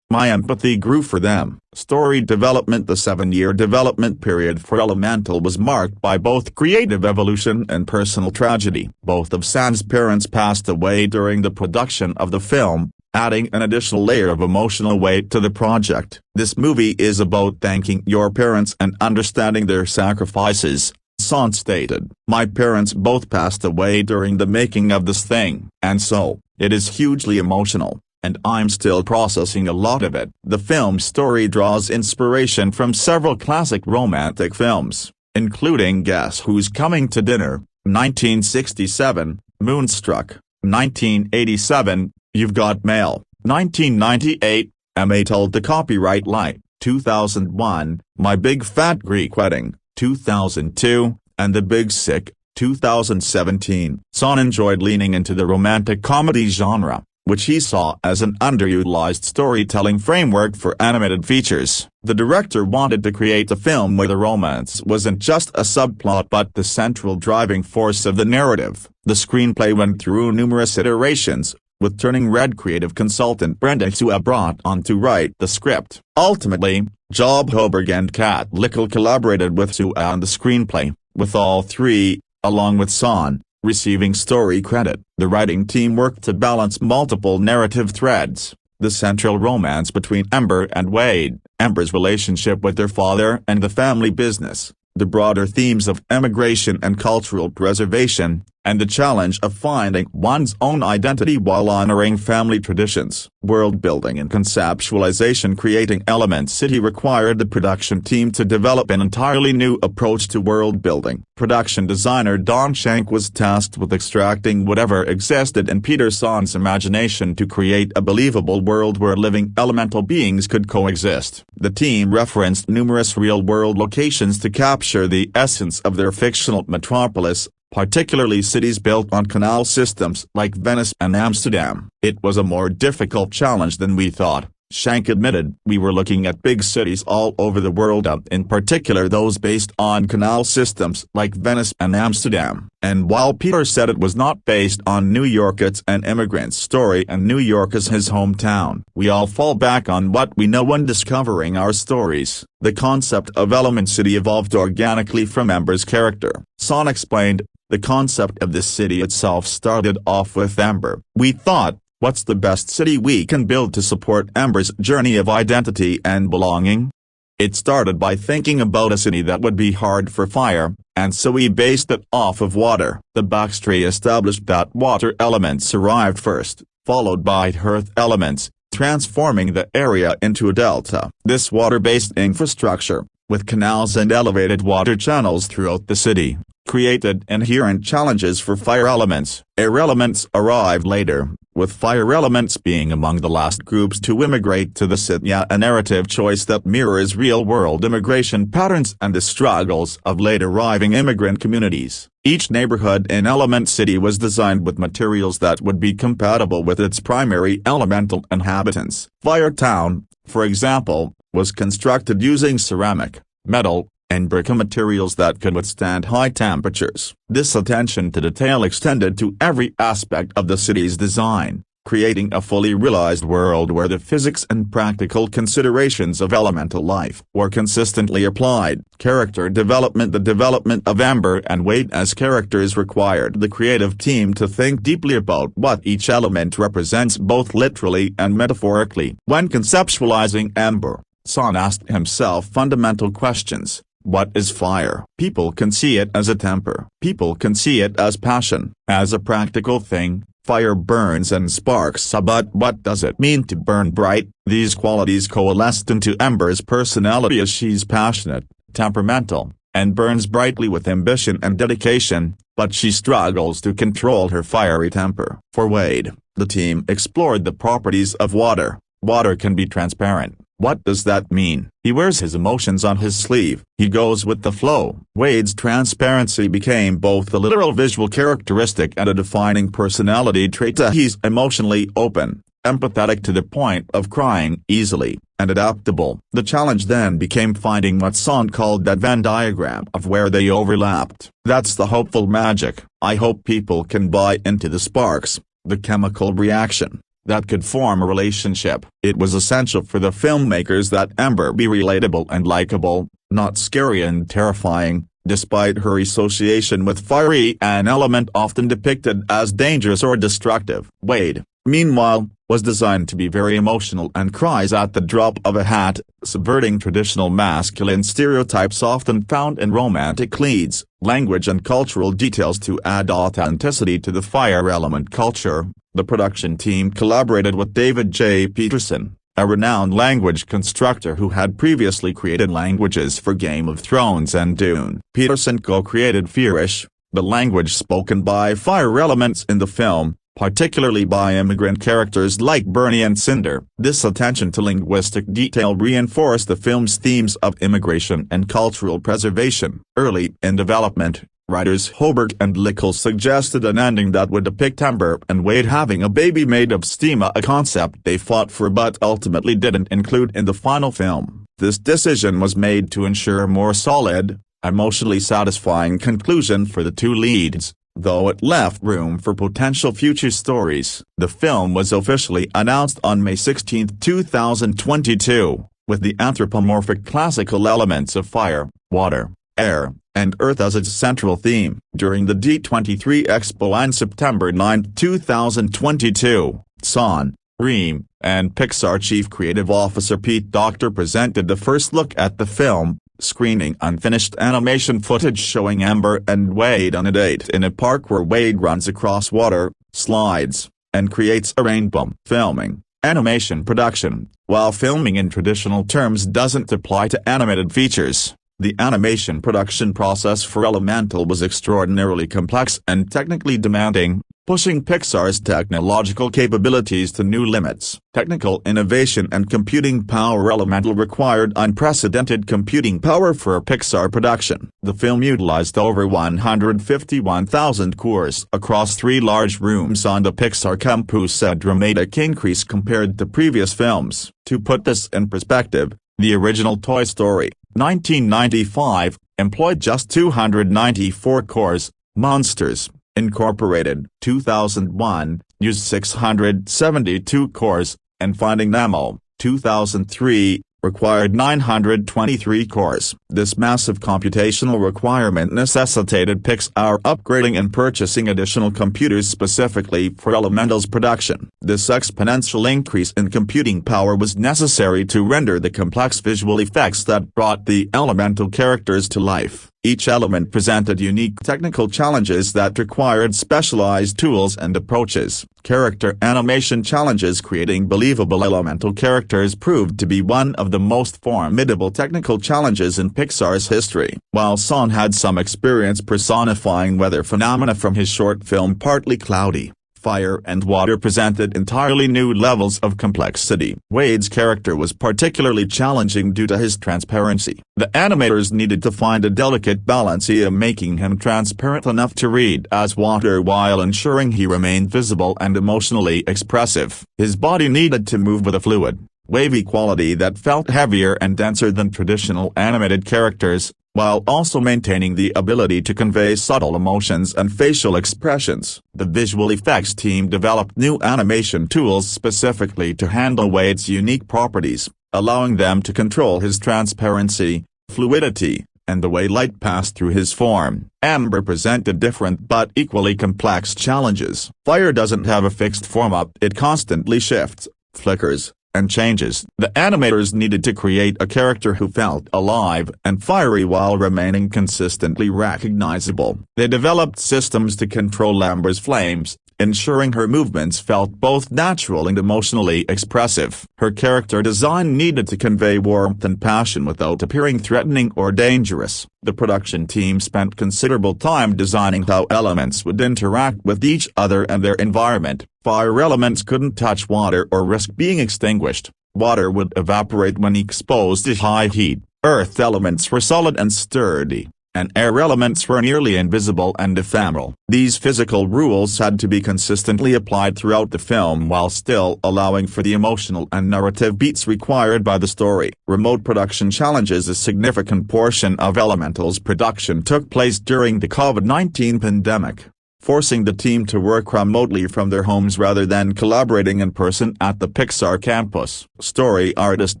My empathy grew for them. Story development. The 7-year development period for Elemental was marked by both creative evolution and personal tragedy. Both of San's parents passed away during the production of the film, adding an additional layer of emotional weight to the project. This movie is about thanking your parents and understanding their sacrifices, Sohn stated. My parents both passed away during the making of this thing, and so, it is hugely emotional, and I'm still processing a lot of it. The film's story draws inspiration from several classic romantic films, including Guess Who's Coming to Dinner, 1967, Moonstruck, 1987, You've Got Mail, 1998, Emma Told the Copyright Light, 2001, My Big Fat Greek Wedding, 2002, and The Big Sick, 2017. Sohn enjoyed leaning into the romantic comedy genre, which he saw as an underutilized storytelling framework for animated features. The director wanted to create a film where the romance wasn't just a subplot but the central driving force of the narrative. The screenplay went through numerous iterations, with Turning Red creative consultant Brenda Sua brought on to write the script. Ultimately, Job Hoberg and Kat Lickle collaborated with Sua on the screenplay, with all three, along with Sohn, receiving story credit. The writing team worked to balance multiple narrative threads: the central romance between Ember and Wade, Ember's relationship with their father and the family business, the broader themes of emigration and cultural preservation, and the challenge of finding one's own identity while honoring family traditions. World building and conceptualization. Creating Element City required the production team to develop an entirely new approach to world building. Production designer Don Shank was tasked with extracting whatever existed in Peter Sohn's imagination to create a believable world where living elemental beings could coexist. The team referenced numerous real-world locations to capture the essence of their fictional metropolis, particularly cities built on canal systems like Venice and Amsterdam. It was a more difficult challenge than we thought, Shank admitted. We were looking at big cities all over the world, in particular those based on canal systems like Venice and Amsterdam. And while Peter said it was not based on New York, it's an immigrant's story and New York is his hometown. We all fall back on what we know when discovering our stories. The concept of Element City evolved organically from Ember's character. Sohn explained, the concept of the city itself started off with Ember. We thought, what's the best city we can build to support Ember's journey of identity and belonging? It started by thinking about a city that would be hard for fire, and so we based it off of water. The backstory established that water elements arrived first, followed by earth elements, transforming the area into a delta. This water-based infrastructure, with canals and elevated water channels throughout the city, created inherent challenges for fire elements. Air elements arrived later, with fire elements being among the last groups to immigrate to the city, a narrative choice that mirrors real-world immigration patterns and the struggles of late-arriving immigrant communities. Each neighborhood in Element City was designed with materials that would be compatible with its primary elemental inhabitants. Firetown, for example, was constructed using ceramic, metal, and brick materials that could withstand high temperatures. This attention to detail extended to every aspect of the city's design, creating a fully realized world where the physics and practical considerations of elemental life were consistently applied. Character development. The development of Ember and Wade as characters required the creative team to think deeply about what each element represents both literally and metaphorically. When conceptualizing Ember, Sohn asked himself fundamental questions. What is fire? People can see it as a temper. People can see it as passion. As a practical thing, fire burns and sparks, but what does it mean to burn bright? These qualities coalesced into Ember's personality as she's passionate, temperamental, and burns brightly with ambition and dedication, but she struggles to control her fiery temper. For Wade, the team explored the properties of water. Water can be transparent. What does that mean? He wears his emotions on his sleeve. He goes with the flow. Wade's transparency became both a literal visual characteristic and a defining personality trait. He's emotionally open, empathetic to the point of crying easily, and adaptable. The challenge then became finding what Sohn called that Venn diagram of where they overlapped. That's the hopeful magic. I hope people can buy into the sparks, the chemical reaction, that could form a relationship. It was essential for the filmmakers that Ember be relatable and likable, not scary and terrifying, despite her association with fire, an element often depicted as dangerous or destructive. Wade, meanwhile, was designed to be very emotional and cries at the drop of a hat, subverting traditional masculine stereotypes often found in romantic leads. Language and cultural details to add authenticity to the fire element culture. The production team collaborated with David J. Peter Sohn, a renowned language constructor who had previously created languages for Game of Thrones and Dune. Peter Sohn co-created Firish, the language spoken by fire elements in the film, particularly by immigrant characters like Bernie and Cinder. This attention to linguistic detail reinforced the film's themes of immigration and cultural preservation. Early in development, writers Hobart and Lickle suggested an ending that would depict Ember and Wade having a baby made of steam, a concept they fought for but ultimately didn't include in the final film. This decision was made to ensure a more solid, emotionally satisfying conclusion for the two leads, though it left room for potential future stories. The film was officially announced on May 16, 2022, with the anthropomorphic classical elements of fire, water, air, and earth as its central theme. During the D23 Expo on September 9, 2022, Sohn, Reem, and Pixar Chief Creative Officer Pete Docter presented the first look at the film, screening unfinished animation footage showing Ember and Wade on a date in a park where Wade runs across water, slides, and creates a rainbow. Filming, animation production. While filming in traditional terms doesn't apply to animated features, the animation production process for Elemental was extraordinarily complex and technically demanding, pushing Pixar's technological capabilities to new limits. Technical innovation and computing power. Elemental required unprecedented computing power for a Pixar production. The film utilized over 151,000 cores across 3 large rooms on the Pixar campus, a dramatic increase compared to previous films. To put this in perspective, the original Toy Story, 1995, employed just 294 cores. Monsters, Incorporated, 2001, used 672 cores, and Finding Nemo, 2003, required 923 cores. This massive computational requirement necessitated Pixar upgrading and purchasing additional computers specifically for Elemental's production. This exponential increase in computing power was necessary to render the complex visual effects that brought the Elemental characters to life. Each element presented unique technical challenges that required specialized tools and approaches. Character animation challenges. Creating believable Elemental characters proved to be one of the most formidable technical challenges in Pixar's history. While Sohn had some experience personifying weather phenomena from his short film Partly Cloudy, fire and water presented entirely new levels of complexity. Wade's character was particularly challenging due to his transparency. The animators needed to find a delicate balance in making him transparent enough to read as water while ensuring he remained visible and emotionally expressive. His body needed to move with a fluid, wavy quality that felt heavier and denser than traditional animated characters, while also maintaining the ability to convey subtle emotions and facial expressions. The visual effects team developed new animation tools specifically to handle Wade's unique properties, allowing them to control his transparency, fluidity, and the way light passed through his form. Ember presented different but equally complex challenges. Fire doesn't have a fixed form, it constantly shifts, flickers, and changes. The animators needed to create a character who felt alive and fiery while remaining consistently recognizable. They developed systems to control Ember's flames, ensuring her movements felt both natural and emotionally expressive. Her character design needed to convey warmth and passion without appearing threatening or dangerous. The production team spent considerable time designing how elements would interact with each other and their environment. Fire elements couldn't touch water or risk being extinguished. Water would evaporate when exposed to high heat. Earth elements were solid and sturdy, and air elements were nearly invisible and ephemeral. These physical rules had to be consistently applied throughout the film while still allowing for the emotional and narrative beats required by the story. Remote production challenges. A significant portion of Elemental's production took place during the COVID-19 pandemic, forcing the team to work remotely from their homes rather than collaborating in person at the Pixar campus. Story artist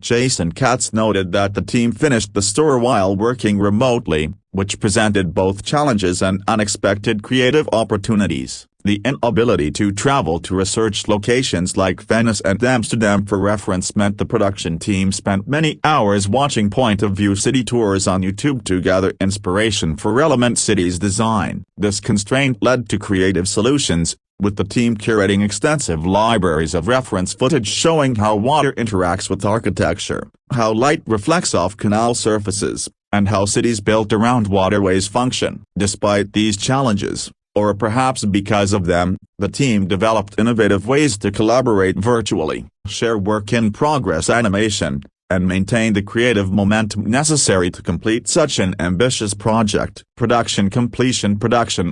Jason Katz noted that the team finished the story while working remotely, which presented both challenges and unexpected creative opportunities. The inability to travel to research locations like Venice and Amsterdam for reference meant the production team spent many hours watching point-of-view city tours on YouTube to gather inspiration for Element City's design. This constraint led to creative solutions, with the team curating extensive libraries of reference footage showing how water interacts with architecture, how light reflects off canal surfaces, and how cities built around waterways function. Despite these challenges, or perhaps because of them, the team developed innovative ways to collaborate virtually, share work-in-progress animation, and maintain the creative momentum necessary to complete such an ambitious project. Production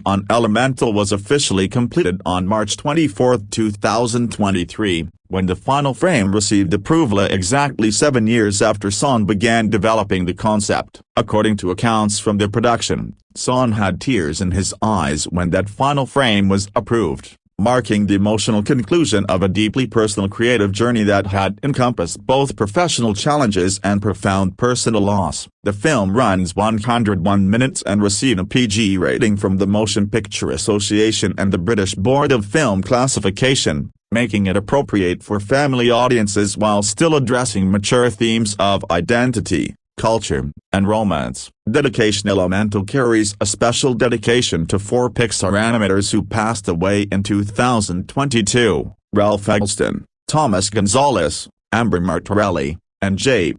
on Elemental was officially completed on March 24, 2023, when the final frame received approval exactly 7 years after Sohn began developing the concept. According to accounts from the production, Sohn had tears in his eyes when that final frame was approved, marking the emotional conclusion of a deeply personal creative journey that had encompassed both professional challenges and profound personal loss. The film runs 101 minutes and received a PG rating from the Motion Picture Association and the British Board of Film Classification, making it appropriate for family audiences while still addressing mature themes of identity, culture, and romance. Dedication. Elemental carries a special dedication to 4 Pixar animators who passed away in 2022, Ralph Eggleston, Thomas Gonzalez, Amber Martorelli, and J.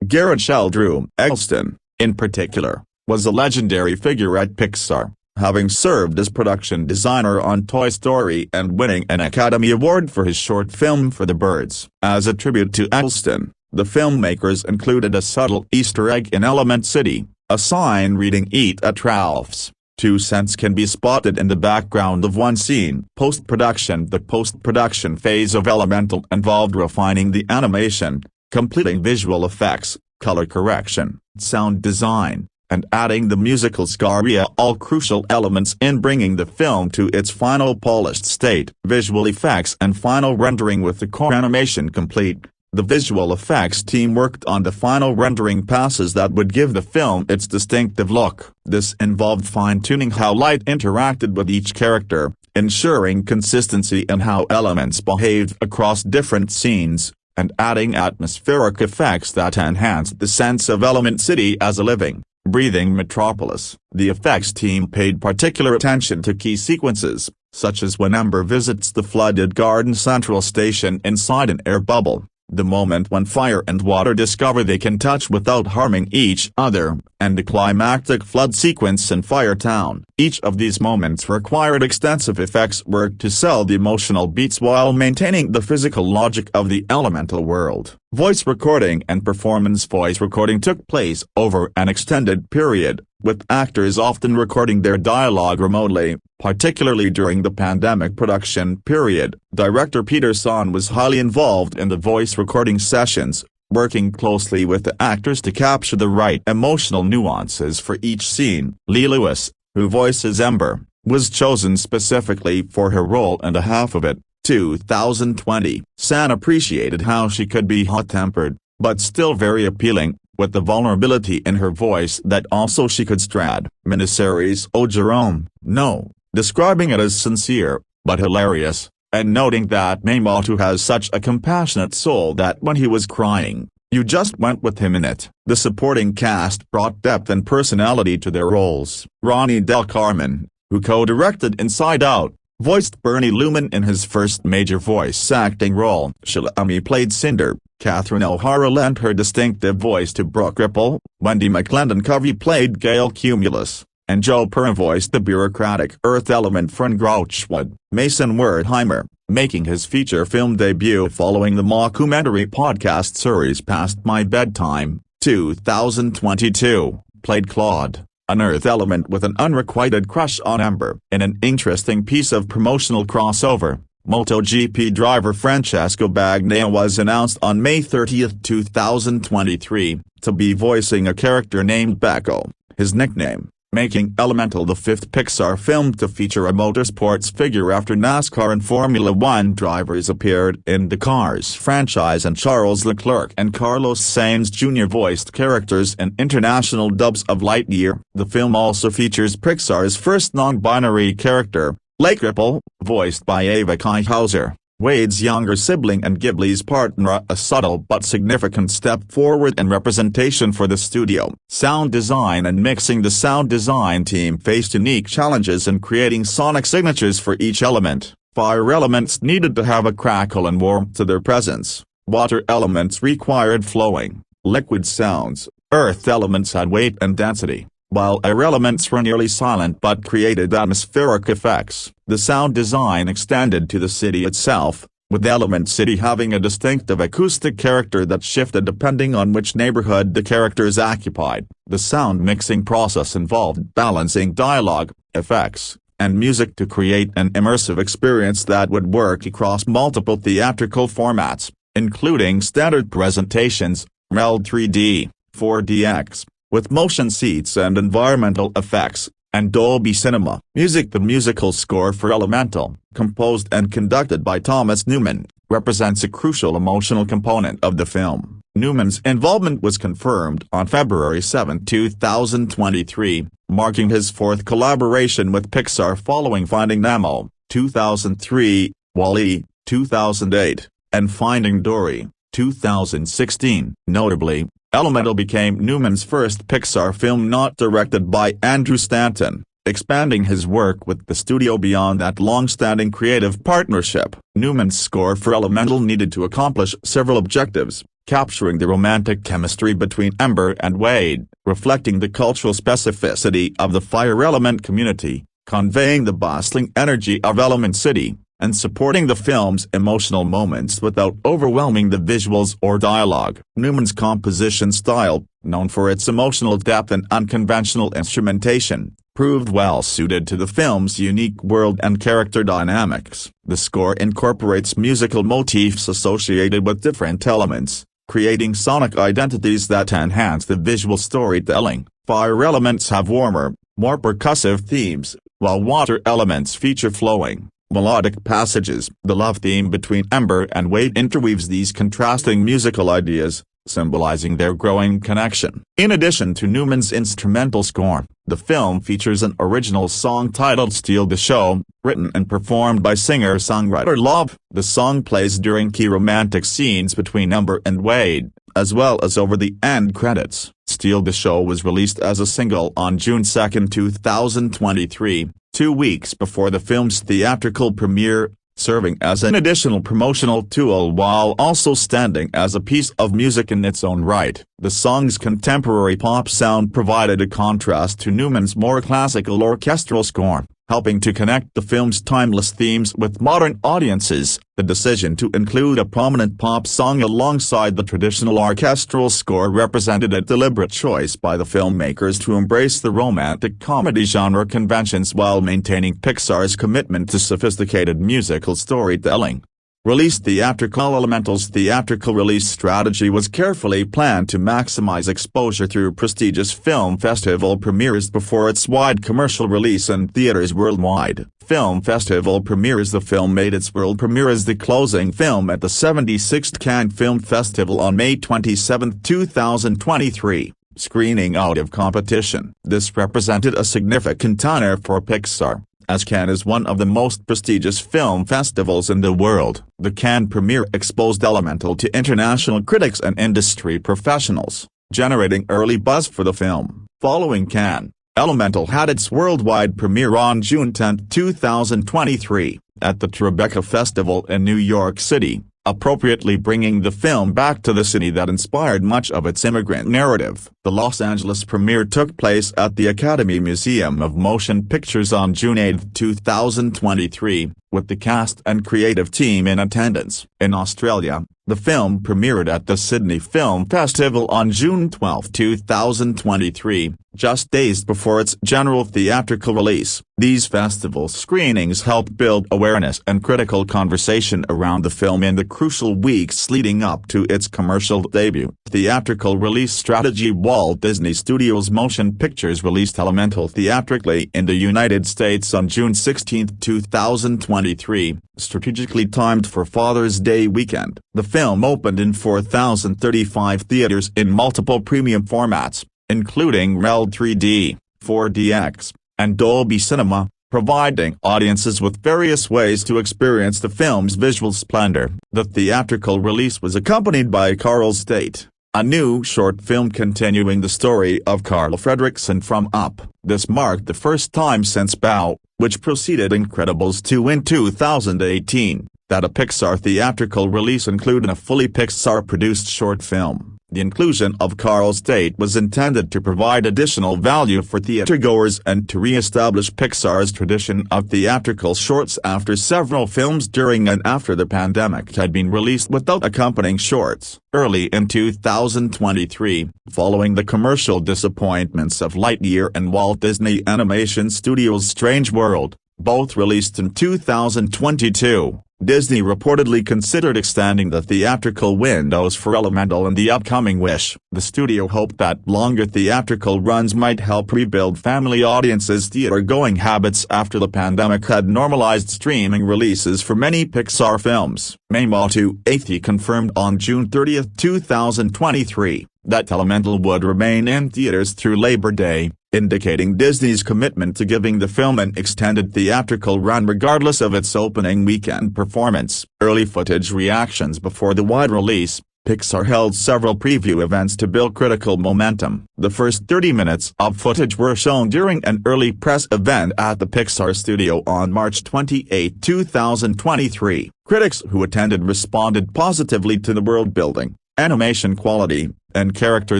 Garrett Sheldrew. Eggleston, in particular, was a legendary figure at Pixar, having served as production designer on Toy Story and winning an Academy Award for his short film For the Birds. As a tribute to Eggleston, the filmmakers included a subtle Easter egg in Element City. A sign reading "Eat at Ralph's 2 cents" can be spotted in the background of one scene. Post-production. The post-production phase of Elemental involved refining the animation, completing visual effects, color correction, sound design, and adding the musical score, all crucial elements in bringing the film to its final polished state. Visual effects and final rendering. With the core animation complete, the visual effects team worked on the final rendering passes that would give the film its distinctive look. This involved fine-tuning how light interacted with each character, ensuring consistency in how elements behaved across different scenes, and adding atmospheric effects that enhanced the sense of Element City as a living, breathing metropolis. The effects team paid particular attention to key sequences, such as when Ember visits the flooded Garden Central station inside an air bubble, the moment when fire and water discover they can touch without harming each other, and the climactic flood sequence in Firetown. Each of these moments required extensive effects work to sell the emotional beats while maintaining the physical logic of the elemental world. Voice recording and performance. Voice recording took place over an extended period, with actors often recording their dialogue remotely, particularly during the pandemic production period. Director Peter Sohn was highly involved in the voice recording sessions, working closely with the actors to capture the right emotional nuances for each scene. Leah Lewis, who voices Ember, was chosen specifically for her role and a half of it. 2020. Sohn appreciated how she could be hot-tempered, but still very appealing, with the vulnerability in her voice that also she could strad. Miniseries. Oh Jerome, no, describing it as sincere, but hilarious, and noting that Mamoudou has such a compassionate soul that when he was crying, you just went with him in it. The supporting cast brought depth and personality to their roles. Ronnie Del Carmen, who co-directed Inside Out, voiced Bernie Lumen in his first major voice acting role. Sheila Amy played Cinder, Catherine O'Hara lent her distinctive voice to Brooke Ripple, Wendy McClendon-Covey played Gail Cumulus, and Joe Perrin voiced the bureaucratic Earth element Fern Grouchwood. Mason Wertheimer, making his feature film debut following the mockumentary podcast series Past My Bedtime, 2022, played Claude, an Earth element with an unrequited crush on Ember. In an interesting piece of promotional crossover, MotoGP driver Francesco Bagnaia was announced on May 30, 2023, to be voicing a character named Becco, his nickname. making Elemental the fifth Pixar film to feature a motorsports figure after NASCAR and Formula One drivers appeared in the Cars franchise and Charles Leclerc and Carlos Sainz Jr. voiced characters in international dubs of Lightyear. The film also features Pixar's first non-binary character, Lake Ripple, voiced by Ava Hauser, Wade's younger sibling and Ghibli's partner, a subtle but significant step forward in representation for the studio. Sound design and mixing. The sound design team faced unique challenges in creating sonic signatures for each element. Fire elements needed to have a crackle and warmth to their presence. Water elements required flowing, liquid sounds. Earth elements had weight and density, while air elements were nearly silent but created atmospheric effects. The sound design extended to the city itself, with Element City having a distinctive acoustic character that shifted depending on which neighborhood the characters occupied. The sound mixing process involved balancing dialogue, effects, and music to create an immersive experience that would work across multiple theatrical formats, including standard presentations, REL 3D, 4DX, with motion seats and environmental effects, and Dolby Cinema. Music. The musical score for Elemental, composed and conducted by Thomas Newman, represents a crucial emotional component of the film. Newman's involvement was confirmed on February 7, 2023, marking his fourth collaboration with Pixar following Finding Nemo, 2003, WALL-E, 2008, and Finding Dory, 2016. Notably, Elemental became Newman's first Pixar film not directed by Andrew Stanton, expanding his work with the studio beyond that long-standing creative partnership. Newman's score for Elemental needed to accomplish several objectives, capturing the romantic chemistry between Ember and Wade, reflecting the cultural specificity of the fire element community, conveying the bustling energy of Element City, and supporting the film's emotional moments without overwhelming the visuals or dialogue. Newman's composition style, known for its emotional depth and unconventional instrumentation, proved well suited to the film's unique world and character dynamics. The score incorporates musical motifs associated with different elements, creating sonic identities that enhance the visual storytelling. Fire elements have warmer, more percussive themes, while water elements feature flowing, melodic passages. The love theme between Ember and Wade interweaves these contrasting musical ideas, symbolizing their growing connection. In addition to Newman's instrumental score, the film features an original song titled Steal the Show, written and performed by singer-songwriter Love. The song plays during key romantic scenes between Ember and Wade, as well as over the end credits. Steal the Show was released as a single on June 2, 2023. 2 weeks before the film's theatrical premiere, serving as an additional promotional tool while also standing as a piece of music in its own right. The song's contemporary pop sound provided a contrast to Newman's more classical orchestral score, helping to connect the film's timeless themes with modern audiences. The decision to include a prominent pop song alongside the traditional orchestral score represented a deliberate choice by the filmmakers to embrace the romantic comedy genre conventions while maintaining Pixar's commitment to sophisticated musical storytelling. Released theatrical. Elemental's theatrical release strategy was carefully planned to maximize exposure through prestigious film festival premieres before its wide commercial release in theaters worldwide. Film festival premieres. The film made its world premiere as the closing film at the 76th Cannes Film Festival on May 27, 2023, screening out of competition. This represented a significant honor for Pixar, as Cannes is one of the most prestigious film festivals in the world. The Cannes premiere exposed Elemental to international critics and industry professionals, generating early buzz for the film. Following Cannes, Elemental had its worldwide premiere on June 10, 2023, at the Tribeca Festival in New York City, appropriately bringing the film back to the city that inspired much of its immigrant narrative. The Los Angeles premiere took place at the Academy Museum of Motion Pictures on June 8, 2023, with the cast and creative team in attendance. In Australia, the film premiered at the Sydney Film Festival on June 12, 2023, just days before its general theatrical release. These festival screenings helped build awareness and critical conversation around the film in the crucial weeks leading up to its commercial debut. Theatrical release strategy. Walt Walt Disney Studios Motion Pictures released Elemental theatrically in the United States on June 16, 2023, strategically timed for Father's Day weekend. The film opened in 4,035 theaters in multiple premium formats, including REL 3D, 4DX, and Dolby Cinema, providing audiences with various ways to experience the film's visual splendor. The theatrical release was accompanied by Carl's State, a new short film continuing the story of Carl Fredricksen from Up. This marked the first time since Bow, which preceded Incredibles 2 in 2018, that a Pixar theatrical release included a fully Pixar-produced short film. The inclusion of Carl's State was intended to provide additional value for theatergoers and to re-establish Pixar's tradition of theatrical shorts after several films during and after the pandemic had been released without accompanying shorts. Early in 2023, following the commercial disappointments of Lightyear and Walt Disney Animation Studios' Strange World, both released in 2022. Disney reportedly considered extending the theatrical windows for Elemental and the upcoming Wish. The studio hoped that longer theatrical runs might help rebuild family audiences' theater-going habits after the pandemic had normalized streaming releases for many Pixar films. Mamoudou Athie confirmed on June 30, 2023, that Elemental would remain in theaters through Labor Day, indicating Disney's commitment to giving the film an extended theatrical run regardless of its opening weekend performance. Early footage reactions before the wide release, Pixar held several preview events to build critical momentum. The first 30 minutes of footage were shown during an early press event at the Pixar studio on March 28, 2023. Critics who attended responded positively to the world-building, animation quality, and character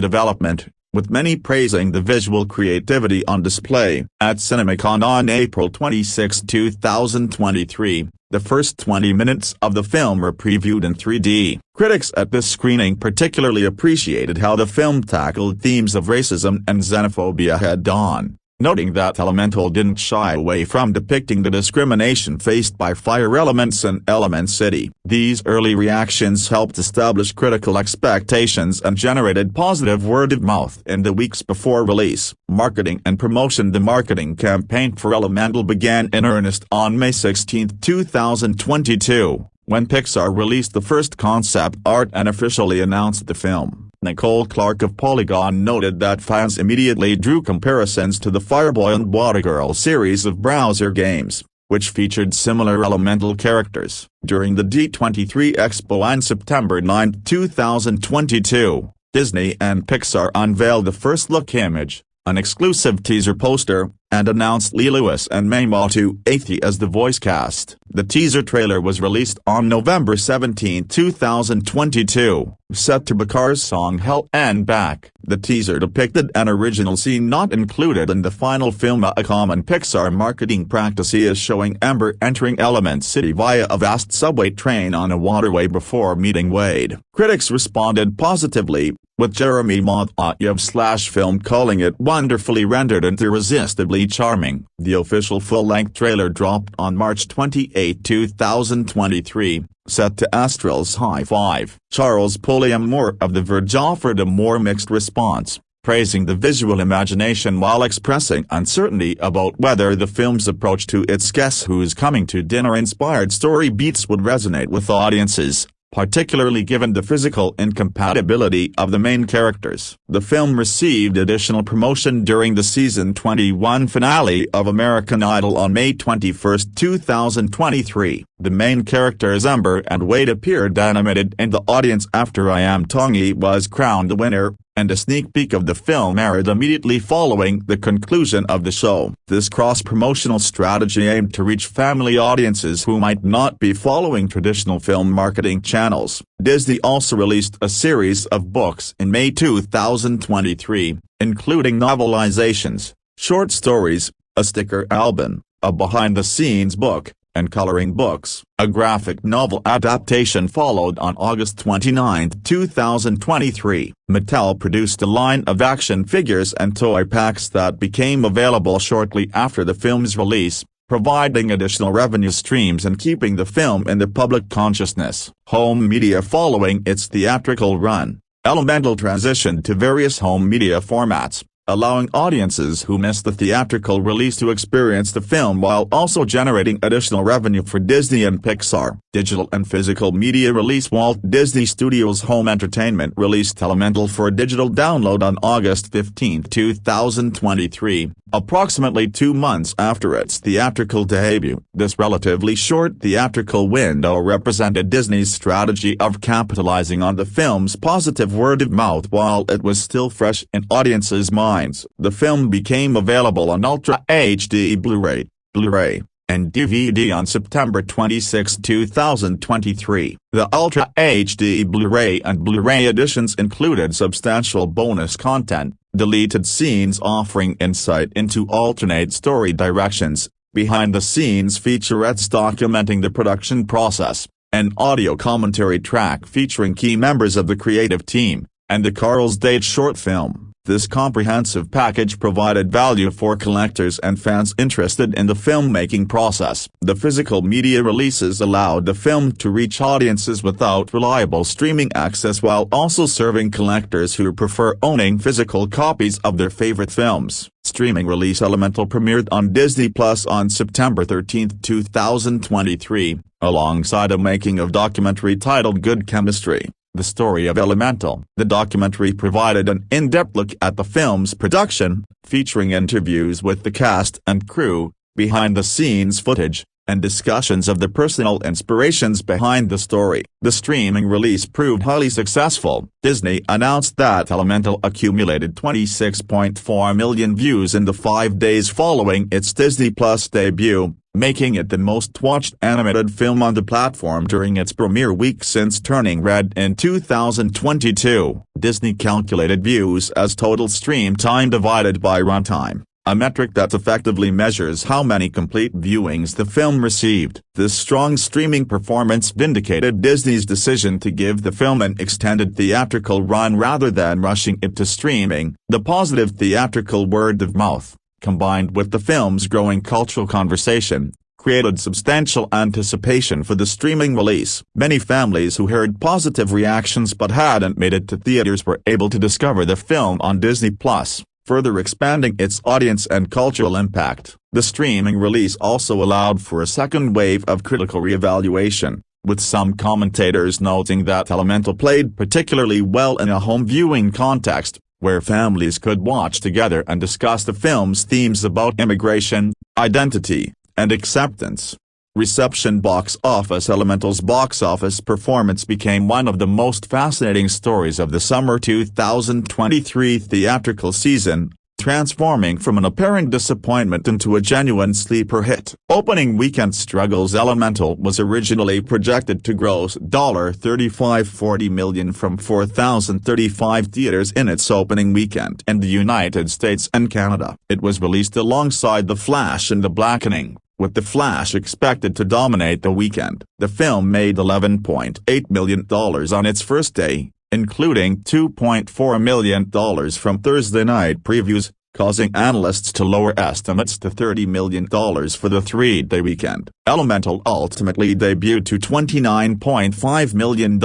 development, with many praising the visual creativity on display. At CinemaCon on April 26, 2023, the first 20 minutes of the film were previewed in 3D. Critics at this screening particularly appreciated how the film tackled themes of racism and xenophobia head-on, noting that Elemental didn't shy away from depicting the discrimination faced by fire elements in Element City. These early reactions helped establish critical expectations and generated positive word of mouth in the weeks before release. Marketing and promotion. The marketing campaign for Elemental began in earnest on May 16, 2022, when Pixar released the first concept art and officially announced the film. Nicole Clark of Polygon noted that fans immediately drew comparisons to the Fireboy and Watergirl series of browser games, which featured similar Elemental characters. During the D23 Expo on September 9, 2022, Disney and Pixar unveiled the first look image, an exclusive teaser poster, and announced Leah Lewis and Mamoudou Athie as the voice cast. The teaser trailer was released on November 17, 2022, set to Pekar's song Hell and Back. The teaser depicted an original scene not included in the final film. A common Pixar marketing practice is showing Ember entering Element City via a vast subway train on a waterway before meeting Wade. Critics responded positively, with Jeremy Mamoudou of /Film calling it wonderfully rendered and irresistibly charming. The official full-length trailer dropped on March 28, 2023, set to Astral's High Five. Charles Poliamore of The Verge offered a more mixed response, praising the visual imagination while expressing uncertainty about whether the film's approach to its Guess Who's Coming to Dinner-inspired story beats would resonate with audiences, particularly given the physical incompatibility of the main characters. The film received additional promotion during the season 21 finale of American Idol on May 21, 2023. The main characters Ember and Wade appeared animated in the audience after I Am Tongi was crowned the winner, and a sneak peek of the film aired immediately following the conclusion of the show. This cross-promotional strategy aimed to reach family audiences who might not be following traditional film marketing channels. Disney also released a series of books in May 2023, including novelizations, short stories, a sticker album, a behind-the-scenes book, and coloring books. A graphic novel adaptation followed on August 29, 2023. Mattel produced a line of action figures and toy packs that became available shortly after the film's release, providing additional revenue streams and keeping the film in the public consciousness. Home media. Following its theatrical run, Elemental transitioned to various home media formats, allowing audiences who missed the theatrical release to experience the film while also generating additional revenue for Disney and Pixar. Digital and physical media release. Walt Disney Studios Home Entertainment released Elemental for digital download on August 15, 2023, approximately 2 months after its theatrical debut. This relatively short theatrical window represented Disney's strategy of capitalizing on the film's positive word of mouth while it was still fresh in audiences' minds. The film became available on Ultra HD Blu-ray, and DVD on September 26, 2023. The Ultra HD Blu-ray and Blu-ray editions included substantial bonus content, deleted scenes offering insight into alternate story directions, behind-the-scenes featurettes documenting the production process, an audio commentary track featuring key members of the creative team, and the Carl's Date short film. This comprehensive package provided value for collectors and fans interested in the filmmaking process. The physical media releases allowed the film to reach audiences without reliable streaming access while also serving collectors who prefer owning physical copies of their favorite films. Streaming release. Elemental premiered on Disney Plus on September 13, 2023, alongside a making-of documentary titled Good Chemistry: The Story of Elemental. The documentary provided an in-depth look at the film's production, featuring interviews with the cast and crew, behind-the-scenes footage, and discussions of the personal inspirations behind the story. The streaming release proved highly successful. Disney announced that Elemental accumulated 26.4 million views in the 5 days following its Disney Plus debut, making it the most-watched animated film on the platform during its premiere week since Turning Red in 2022. Disney calculated views as total stream time divided by runtime, a metric that effectively measures how many complete viewings the film received. This strong streaming performance vindicated Disney's decision to give the film an extended theatrical run rather than rushing it to streaming. The positive theatrical word of mouth, combined with the film's growing cultural conversation, created substantial anticipation for the streaming release. Many families who heard positive reactions but hadn't made it to theaters were able to discover the film on Disney Plus, further expanding its audience and cultural impact. The streaming release also allowed for a second wave of critical reevaluation, with some commentators noting that Elemental played particularly well in a home viewing context, where families could watch together and discuss the film's themes about immigration, identity, and acceptance. Reception. Box office. Elemental's box office performance became one of the most fascinating stories of the summer 2023 theatrical season, transforming from an apparent disappointment into a genuine sleeper hit. Opening weekend struggles. Elemental was originally projected to gross $35.40 million from 4,035 theaters in its opening weekend in the United States and Canada. It was released alongside The Flash and The Blackening, with The Flash expected to dominate the weekend. The film made $11.8 million on its first day, including $2.4 million from Thursday night previews, causing analysts to lower estimates to $30 million for the 3-day weekend. Elemental ultimately debuted to $29.5 million,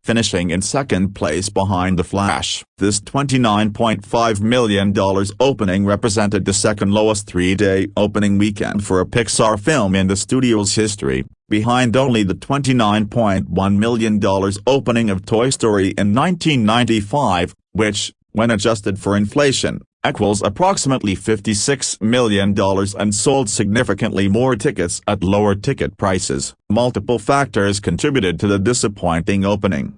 finishing in second place behind The Flash. This $29.5 million opening represented the second lowest 3-day opening weekend for a Pixar film in the studio's history, behind only the $29.1 million opening of Toy Story in 1995, which, when adjusted for inflation, equals approximately $56 million and sold significantly more tickets at lower ticket prices. Multiple factors contributed to the disappointing opening.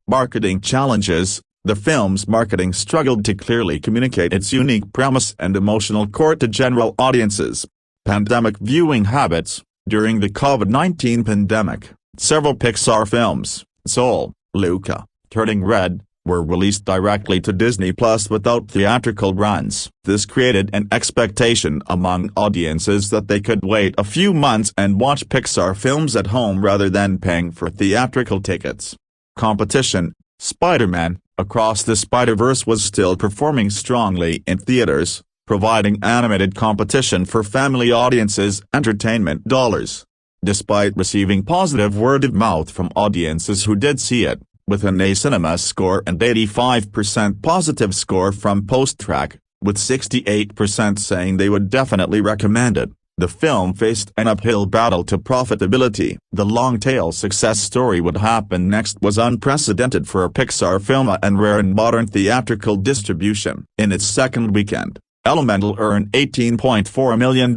Marketing challenges. The film's marketing struggled to clearly communicate its unique premise and emotional core to general audiences. Pandemic viewing habits. During the COVID-19 pandemic, several Pixar films, Soul, Luca, Turning Red, were released directly to Disney Plus without theatrical runs. This created an expectation among audiences that they could wait a few months and watch Pixar films at home rather than paying for theatrical tickets. Competition. Spider-Man: Across the Spider-Verse was still performing strongly in theaters, providing animated competition for family audiences' entertainment dollars. Despite receiving positive word of mouth from audiences who did see it, with an A Cinema score and 85% positive score from PostTrack, with 68% saying they would definitely recommend it. The film faced an uphill battle to profitability. The long-tail success story What Happened Next was unprecedented for a Pixar film and rare in modern theatrical distribution. In its second weekend, Elemental earned $18.4 million,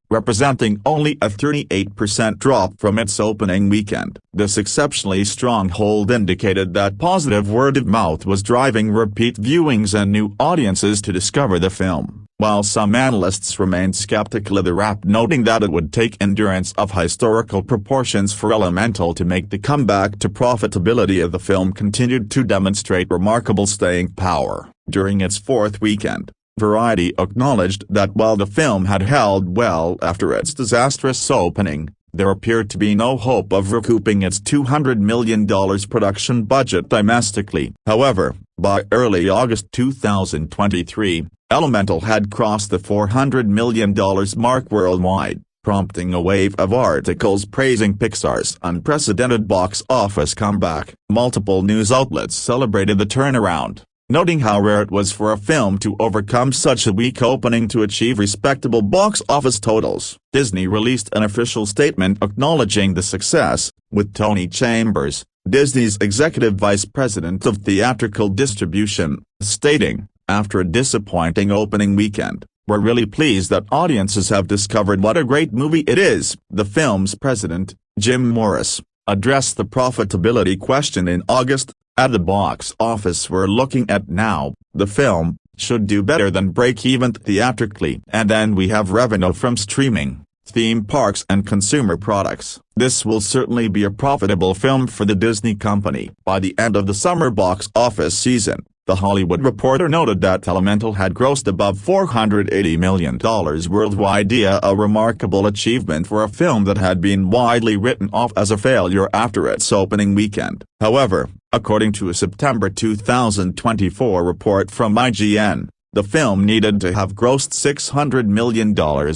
representing only a 38% drop from its opening weekend. This exceptionally strong hold indicated that positive word of mouth was driving repeat viewings and new audiences to discover the film, while some analysts remained skeptical of the rap, noting that it would take endurance of historical proportions for Elemental to make the comeback to profitability. Of the film continued to demonstrate remarkable staying power. During its fourth weekend, Variety acknowledged that while the film had held well after its disastrous opening, there appeared to be no hope of recouping its $200 million production budget domestically. However, by early August 2023, Elemental had crossed the $400 million mark worldwide, prompting a wave of articles praising Pixar's unprecedented box office comeback. Multiple news outlets celebrated the turnaround, noting how rare it was for a film to overcome such a weak opening to achieve respectable box office totals. Disney released an official statement acknowledging the success, with Tony Chambers, Disney's executive vice president of theatrical distribution, stating, "After a disappointing opening weekend, we're really pleased that audiences have discovered what a great movie it is." The film's president, Jim Morris, addressed the profitability question in August. "At the box office we're looking at now, the film should do better than break even theatrically, and then we have revenue from streaming, theme parks and consumer products. This will certainly be a profitable film for the Disney company." By the end of the summer box office season, The Hollywood Reporter noted that Elemental had grossed above $480 million worldwide, a remarkable achievement for a film that had been widely written off as a failure after its opening weekend. However, according to a September 2024 report from IGN, the film needed to have grossed $600 million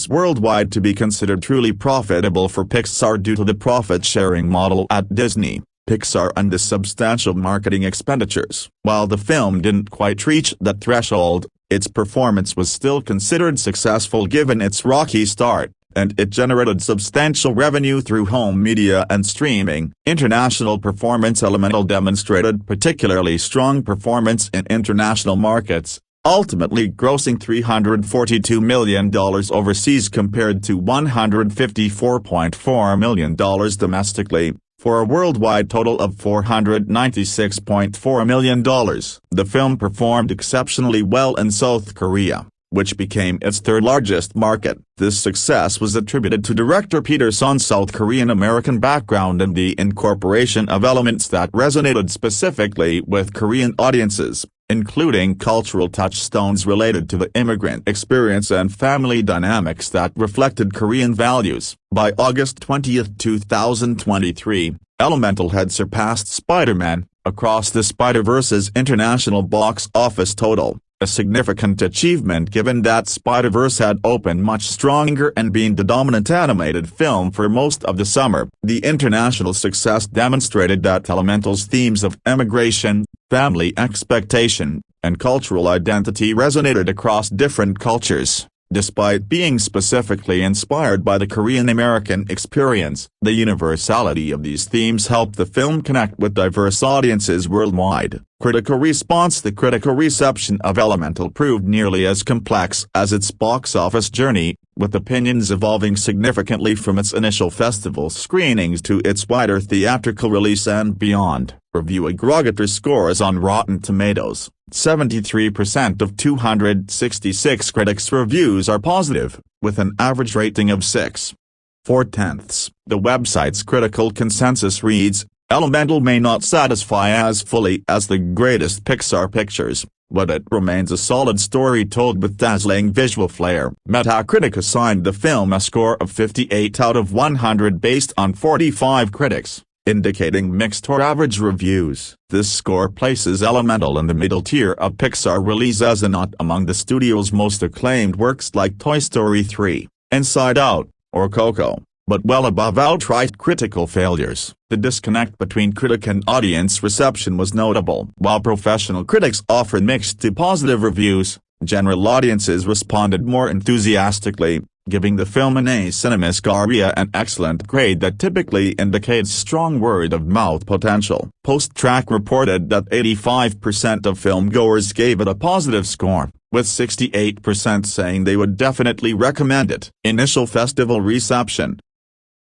worldwide to be considered truly profitable for Pixar due to the profit-sharing model at Disney, Pixar and the substantial marketing expenditures. While the film didn't quite reach that threshold, its performance was still considered successful given its rocky start, and it generated substantial revenue through home media and streaming. International performance. Elemental demonstrated particularly strong performance in international markets, ultimately grossing $342 million overseas compared to $154.4 million domestically, for a worldwide total of $496.4 million. The film performed exceptionally well in South Korea, which became its third-largest market. This success was attributed to director Peter Sohn's South Korean-American background and the incorporation of elements that resonated specifically with Korean audiences, including cultural touchstones related to the immigrant experience and family dynamics that reflected Korean values. By August 20, 2023, Elemental had surpassed Spider-Man, Across the Spider-Verse's international box office total, a significant achievement given that Spider-Verse had opened much stronger and been the dominant animated film for most of the summer. The international success demonstrated that Elemental's themes of immigration, family expectation, and cultural identity resonated across different cultures. Despite being specifically inspired by the Korean-American experience, the universality of these themes helped the film connect with diverse audiences worldwide. Critical response. The critical reception of Elemental proved nearly as complex as its box office journey, with opinions evolving significantly from its initial festival screenings to its wider theatrical release and beyond. Review aggregator scores on Rotten Tomatoes. 73% of 266 critics' reviews are positive, with an average rating of 6.4. The website's critical consensus reads, "Elemental may not satisfy as fully as the greatest Pixar pictures, but it remains a solid story told with dazzling visual flair." Metacritic assigned the film a score of 58 out of 100 based on 45 critics, indicating mixed or average reviews. This score places Elemental in the middle tier of Pixar releases and not among the studio's most acclaimed works like Toy Story 3, Inside Out, or Coco. but well above outright critical failures. The disconnect between critic and audience reception was notable. While professional critics offered mixed to positive reviews, general audiences responded more enthusiastically, giving the film an A cinemascoria an excellent grade that typically indicates strong word-of-mouth potential. Post-Track reported that 85% of filmgoers gave it a positive score, with 68% saying they would definitely recommend it. Initial festival reception.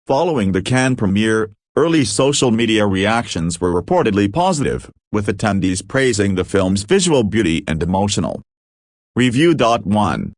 Following the Cannes premiere, early social media reactions were reportedly positive, with attendees praising the film's visual beauty and emotional. Review. 1.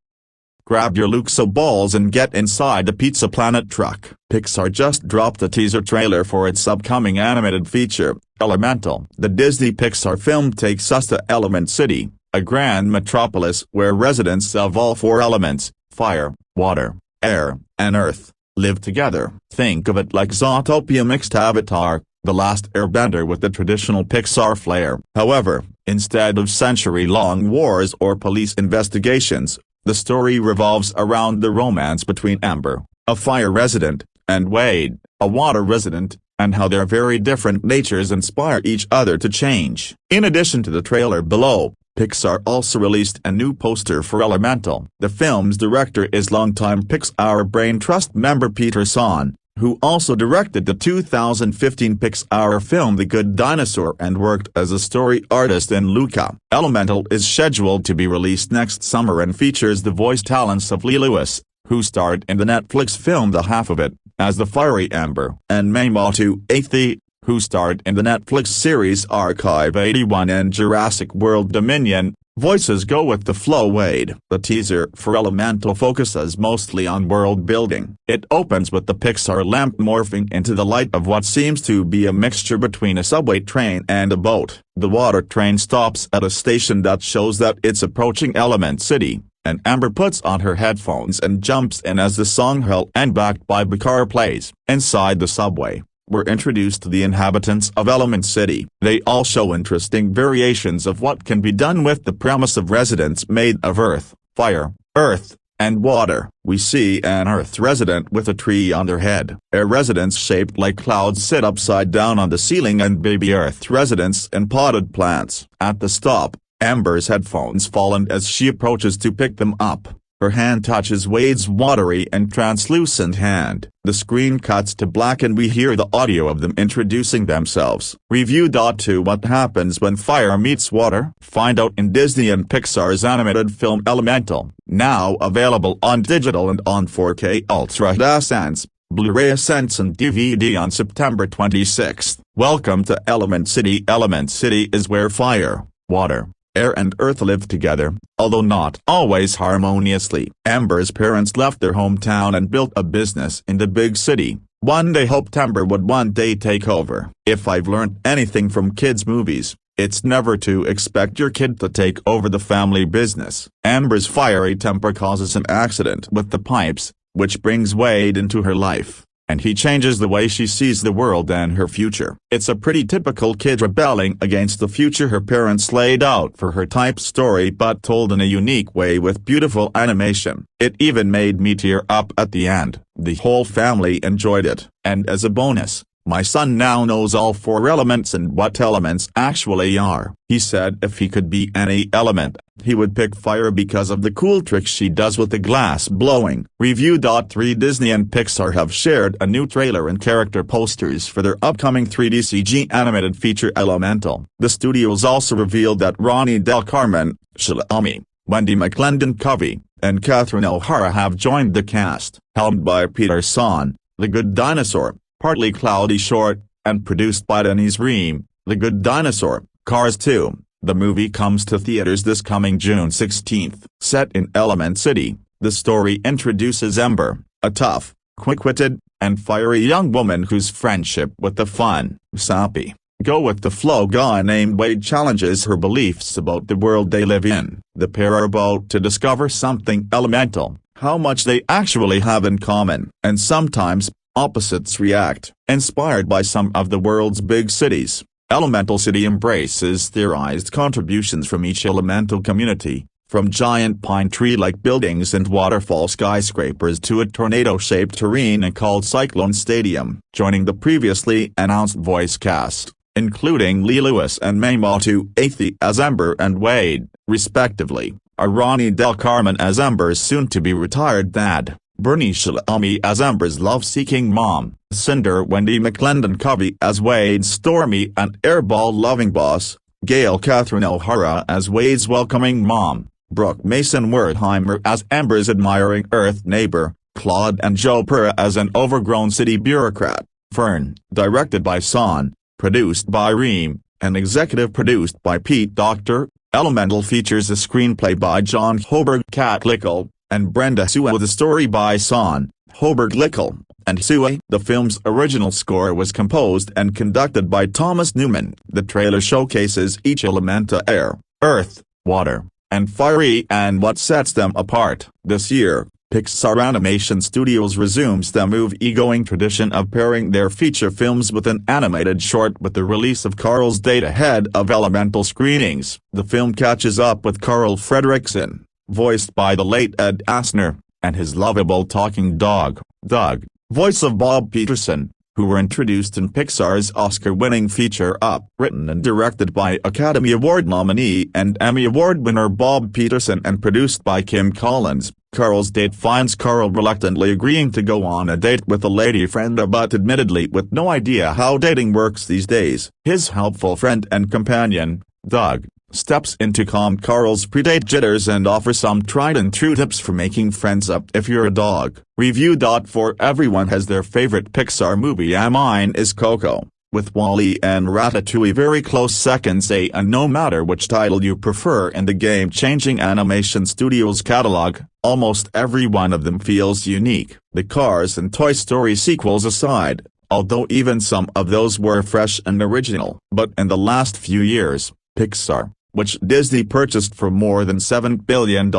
Grab your Luxo balls and get inside the Pizza Planet truck. Pixar just dropped a teaser trailer for its upcoming animated feature, Elemental. The Disney-Pixar film takes us to Element City, a grand metropolis where residents of all four elements, fire, water, air, and earth, live together. Think of it like Zootopia mixed Avatar, The Last Airbender with the traditional Pixar flair. However, instead of century-long wars or police investigations, the story revolves around the romance between Ember, a fire resident, and Wade, a water resident, and how their very different natures inspire each other to change. In addition to the trailer below, Pixar also released a new poster for Elemental. The film's director is longtime Pixar Brain Trust member Peter Sohn, who also directed the 2015 Pixar film The Good Dinosaur and worked as a story artist in Luca. Elemental is scheduled to be released next summer and features the voice talents of Leah Lewis, who starred in the Netflix film The Half of It, as the fiery Ember, and Mamoudou Athie, who starred in the Netflix series Archive 81 and Jurassic World Dominion. Voices go with the flow. Wade. The teaser for Elemental focuses mostly on world building. It opens with the Pixar lamp morphing into the light of what seems to be a mixture between a subway train and a boat. The water train stops at a station that shows that it's approaching Element City, and Ember puts on her headphones and jumps in as the song Hell and Backed by Pixar plays. Inside the subway, we're introduced to the inhabitants of Element City. They all show interesting variations of what can be done with the premise of residents made of earth, fire, earth, and water. We see an earth resident with a tree on their head. Air residents shaped like clouds sit upside down on the ceiling, and baby earth residents and potted plants. At the stop, Ember's headphones fall, and as she approaches to pick them up, her hand touches Wade's watery and translucent hand. The screen cuts to black and we hear the audio of them introducing themselves. Review. 2. What happens when fire meets water? Find out in Disney and Pixar's animated film Elemental, now available on digital and on 4K Ultra Sense, Blu-ray Sense and DVD on September 26. Welcome to Element City. Element City is where fire, water, air and earth live together, although not always harmoniously. Ember's parents left their hometown and built a business in the big city. One they hoped Ember would one day take over. If I've learned anything from kids' movies, it's never to expect your kid to take over the family business. Ember's fiery temper causes an accident with the pipes, which brings Wade into her life, and he changes the way she sees the world and her future. It's a pretty typical kid rebelling against the future her parents laid out for her type story, but told in a unique way with beautiful animation. It even made me tear up at the end. The whole family enjoyed it, and as a bonus, my son now knows all four elements and what elements actually are. He said if he could be any element, he would pick fire because of the cool tricks she does with the glass blowing. Review. 3. Disney and Pixar have shared a new trailer and character posters for their upcoming 3D CG animated feature Elemental. The studios also revealed that Ronnie Del Carmen, Shalami, Wendy McClendon-Covey, and Catherine O'Hara have joined the cast. Helmed by Peter Sohn, The Good Dinosaur, Partly Cloudy short, and produced by Denise Ream, The Good Dinosaur, Cars 2, the movie comes to theaters this coming June 16. Set in Element City, the story introduces Ember, a tough, quick-witted, and fiery young woman whose friendship with the fun, sappy, go-with-the-flow guy named Wade challenges her beliefs about the world they live in. The pair are about to discover something elemental, how much they actually have in common, and sometimes opposites react. Inspired by some of the world's big cities, Elemental City embraces theorized contributions from each elemental community, from giant pine tree-like buildings and waterfall skyscrapers to a tornado-shaped arena called Cyclone Stadium. Joining the previously announced voice cast, including Leah Lewis and Mamoudou Athie as Ember and Wade, respectively, are Ronnie Del Carmen as Ember's soon-to-be retired dad, Bernie Shalami as Ember's love-seeking mom, Cinder Wendy McClendon-Covey as Wade's stormy and airball-loving boss, Gail Catherine O'Hara as Wade's welcoming mom, Brooke Mason Wertheimer as Ember's admiring Earth neighbor, Claude and Joe Pura as an overgrown city bureaucrat, Fern, directed by Sohn, produced by Reem, and executive produced by Pete Docter. Elemental features a screenplay by John Hoberg Catlickle, and Brenda Sue with a story by Sohn, Hoberg Lickle, and Sue. The film's original score was composed and conducted by Thomas Newman. The trailer showcases each element: air, earth, water, and fire, and what sets them apart. This year, Pixar Animation Studios resumes the movie-going tradition of pairing their feature films with an animated short with the release of Carl's date ahead of Elemental screenings. The film catches up with Carl Fredricksen, voiced by the late Ed Asner, and his lovable talking dog, Doug, voice of Bob Peterson, who were introduced in Pixar's Oscar-winning feature Up, written and directed by Academy Award nominee and Emmy Award winner Bob Peterson and produced by Kim Collins. Carl's date finds Carl reluctantly agreeing to go on a date with a lady friend, but admittedly with no idea how dating works these days. His helpful friend and companion, Doug, steps in to calm Carl's pre-date jitters and offers some tried-and-true tips for making friends up if you're a dog. Review. For everyone has their favorite Pixar movie, and mine is Coco, with WALL-E and Ratatouille very close seconds. And no matter which title you prefer in the game-changing animation studio's catalog, almost every one of them feels unique. The Cars and Toy Story sequels aside, although even some of those were fresh and original. But in the last few years, Pixar, which Disney purchased for more than $7 billion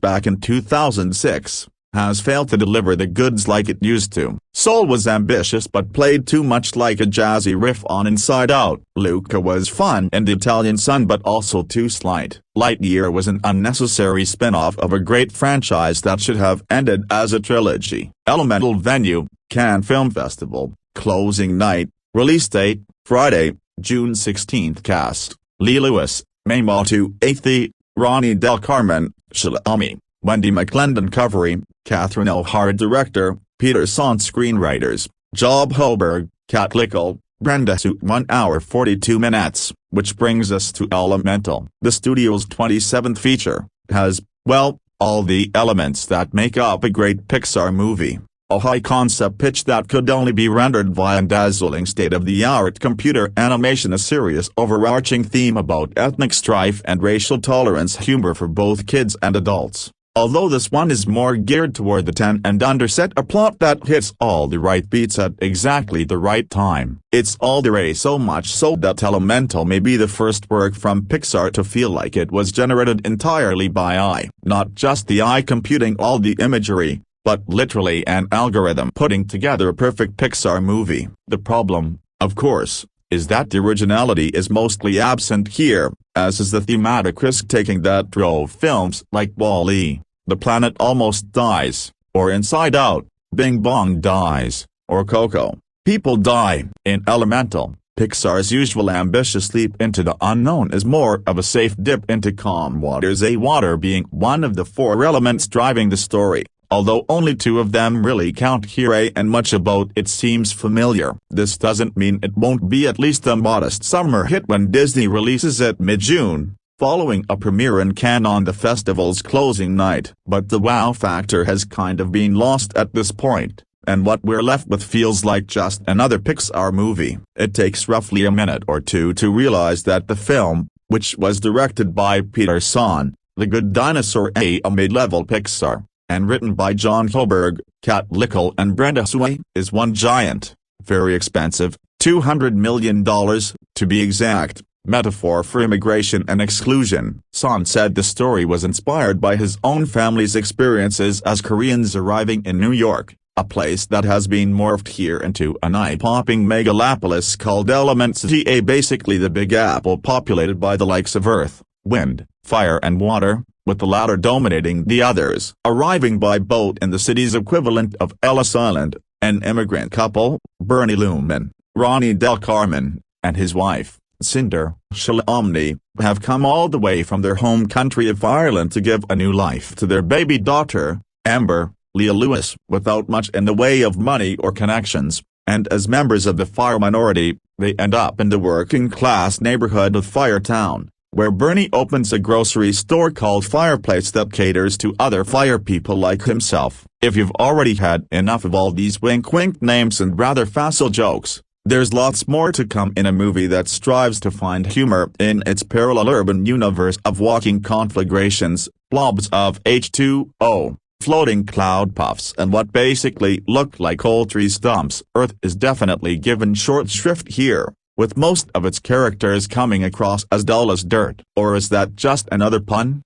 back in 2006, has failed to deliver the goods like it used to. Soul was ambitious but played too much like a jazzy riff on Inside Out. Luca was fun in The Italian Son but also too slight. Lightyear was an unnecessary spin-off of a great franchise that should have ended as a trilogy. Elemental venue, Cannes Film Festival, closing night, release date, Friday, June 16. Cast: Leah Lewis, Mamoudou Athie, Ronnie Del Carmen, Shalami, Wendy McClendon-Covey, Catherine O'Hara. Director, Peter Sohn. Screenwriters, Job Hoberg, Catlickle, Brenda Sue. 1 hour 42 minutes, which brings us to Elemental. The studio's 27th feature has, well, all the elements that make up a great Pixar movie. A high-concept pitch that could only be rendered via dazzling state-of-the-art computer animation, a serious overarching theme about ethnic strife and racial tolerance, humor for both kids and adults. Although this one is more geared toward the 10 and under, set a plot that hits all the right beats at exactly the right time. It's all there, so much so that Elemental may be the first work from Pixar to feel like it was generated entirely by AI. Not just the eye computing all the imagery, but literally an algorithm putting together a perfect Pixar movie. The problem, of course, is that the originality is mostly absent here, as is the thematic risk-taking that drove films like WALL-E, The Planet Almost Dies, or Inside Out, Bing Bong Dies, or Coco, People Die. In Elemental, Pixar's usual ambitious leap into the unknown is more of a safe dip into calm waters, a water being one of the 4 elements driving the story. Although only 2 of them really count here, and much about it seems familiar. This doesn't mean it won't be at least a modest summer hit when Disney releases it mid-June, following a premiere in Cannes on the festival's closing night. But the wow factor has kind of been lost at this point, and what we're left with feels like just another Pixar movie. It takes roughly a minute or 2 to realize that the film, which was directed by Peter Sohn, The Good Dinosaur, a mid-level Pixar, and written by John Hoberg, Catlickle and Brenda Sue, is one giant, very expensive, $200 million, to be exact, metaphor for immigration and exclusion. Sohn said the story was inspired by his own family's experiences as Koreans arriving in New York, a place that has been morphed here into an eye-popping megalopolis called Element City, basically the Big Apple populated by the likes of earth, wind, fire and water, with the latter dominating the others. Arriving by boat in the city's equivalent of Ellis Island, an immigrant couple, Bernie Luman, Ronnie Del Carmen, and his wife, Cinder Shalomni, have come all the way from their home country of Ireland to give a new life to their baby daughter, Ember, Leah Lewis, without much in the way of money or connections, and as members of the fire minority, they end up in the working-class neighborhood of Firetown, where Bernie opens a grocery store called Fireplace that caters to other fire people like himself. If you've already had enough of all these wink-wink names and rather facile jokes, there's lots more to come in a movie that strives to find humor in its parallel urban universe of walking conflagrations, blobs of H2O, floating cloud puffs and what basically look like old tree stumps. Earth is definitely given short shrift here, with most of its characters coming across as dull as dirt. Or is that just another pun?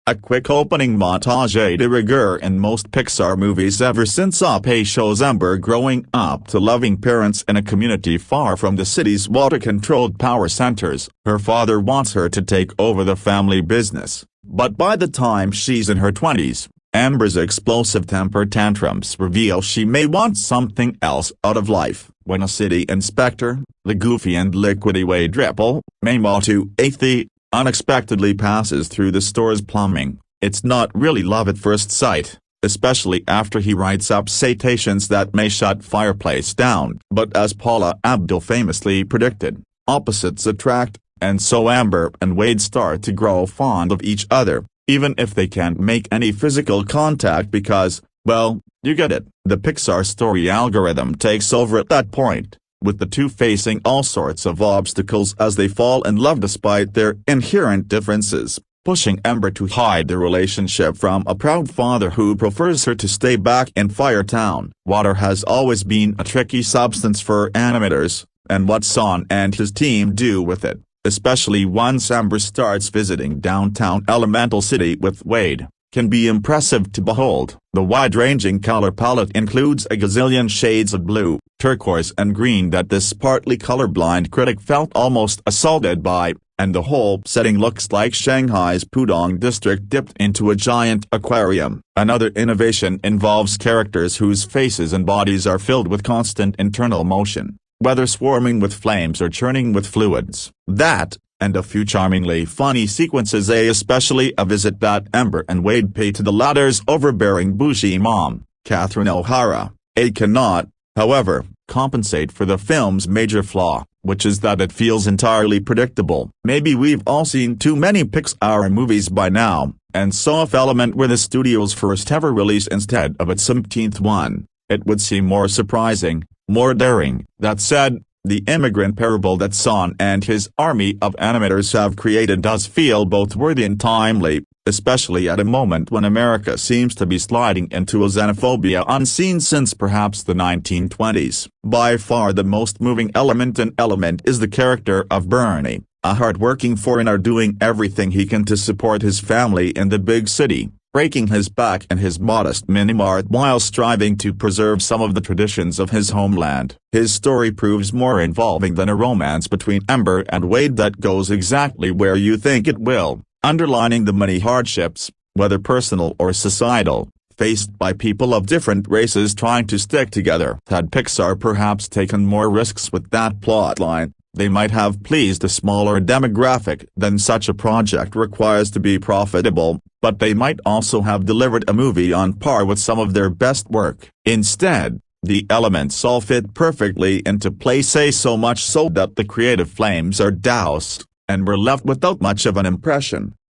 A quick opening montage de rigueur in most Pixar movies ever since Athie shows Ember growing up to loving parents in a community far from the city's water-controlled power centers. Her father wants her to take over the family business, but by the time she's in her 20s, Ember's explosive temper tantrums reveal she may want something else out of life. When a city inspector, the goofy and liquidy Wade Ripple, Mamoudou Athie, unexpectedly passes through the store's plumbing, it's not really love at first sight, especially after he writes up citations that may shut Fireplace down. But as Paula Abdul famously predicted, opposites attract, and so Ember and Wade start to grow fond of each other, even if they can't make any physical contact because, well, you get it. The Pixar story algorithm takes over at that point, with the two facing all sorts of obstacles as they fall in love despite their inherent differences, pushing Ember to hide the relationship from a proud father who prefers her to stay back in Firetown. Water has always been a tricky substance for animators, and what Sohn and his team do with it, especially once Ember starts visiting downtown Elemental City with Wade, can be impressive to behold. The wide-ranging color palette includes a gazillion shades of blue, turquoise and green that this partly colorblind critic felt almost assaulted by, and the whole setting looks like Shanghai's Pudong district dipped into a giant aquarium. Another innovation involves characters whose faces and bodies are filled with constant internal motion, whether swarming with flames or churning with fluids. That, and a few charmingly funny sequences, especially a visit that Ember and Wade pay to the latter's overbearing bougie mom, Catherine O'Hara, cannot, however, compensate for the film's major flaw, which is that it feels entirely predictable. Maybe we've all seen too many Pixar movies by now, and so if Element were the studio's first ever release instead of its 17th one, it would seem more surprising, more daring. That said, the immigrant parable that Sohn and his army of animators have created does feel both worthy and timely, especially at a moment when America seems to be sliding into a xenophobia unseen since perhaps the 1920s. By far the most moving element in Element is the character of Bernie, a hard-working foreigner doing everything he can to support his family in the big city, breaking his back in his modest mini-mart while striving to preserve some of the traditions of his homeland. His story proves more involving than a romance between Ember and Wade that goes exactly where you think it will, underlining the many hardships, whether personal or societal, faced by people of different races trying to stick together. Had Pixar perhaps taken more risks with that plotline, they might have pleased a smaller demographic than such a project requires to be profitable, but they might also have delivered a movie on par with some of their best work. Instead, the elements all fit perfectly into place, so much so that the creative flames are doused, and we're left without much of an impression.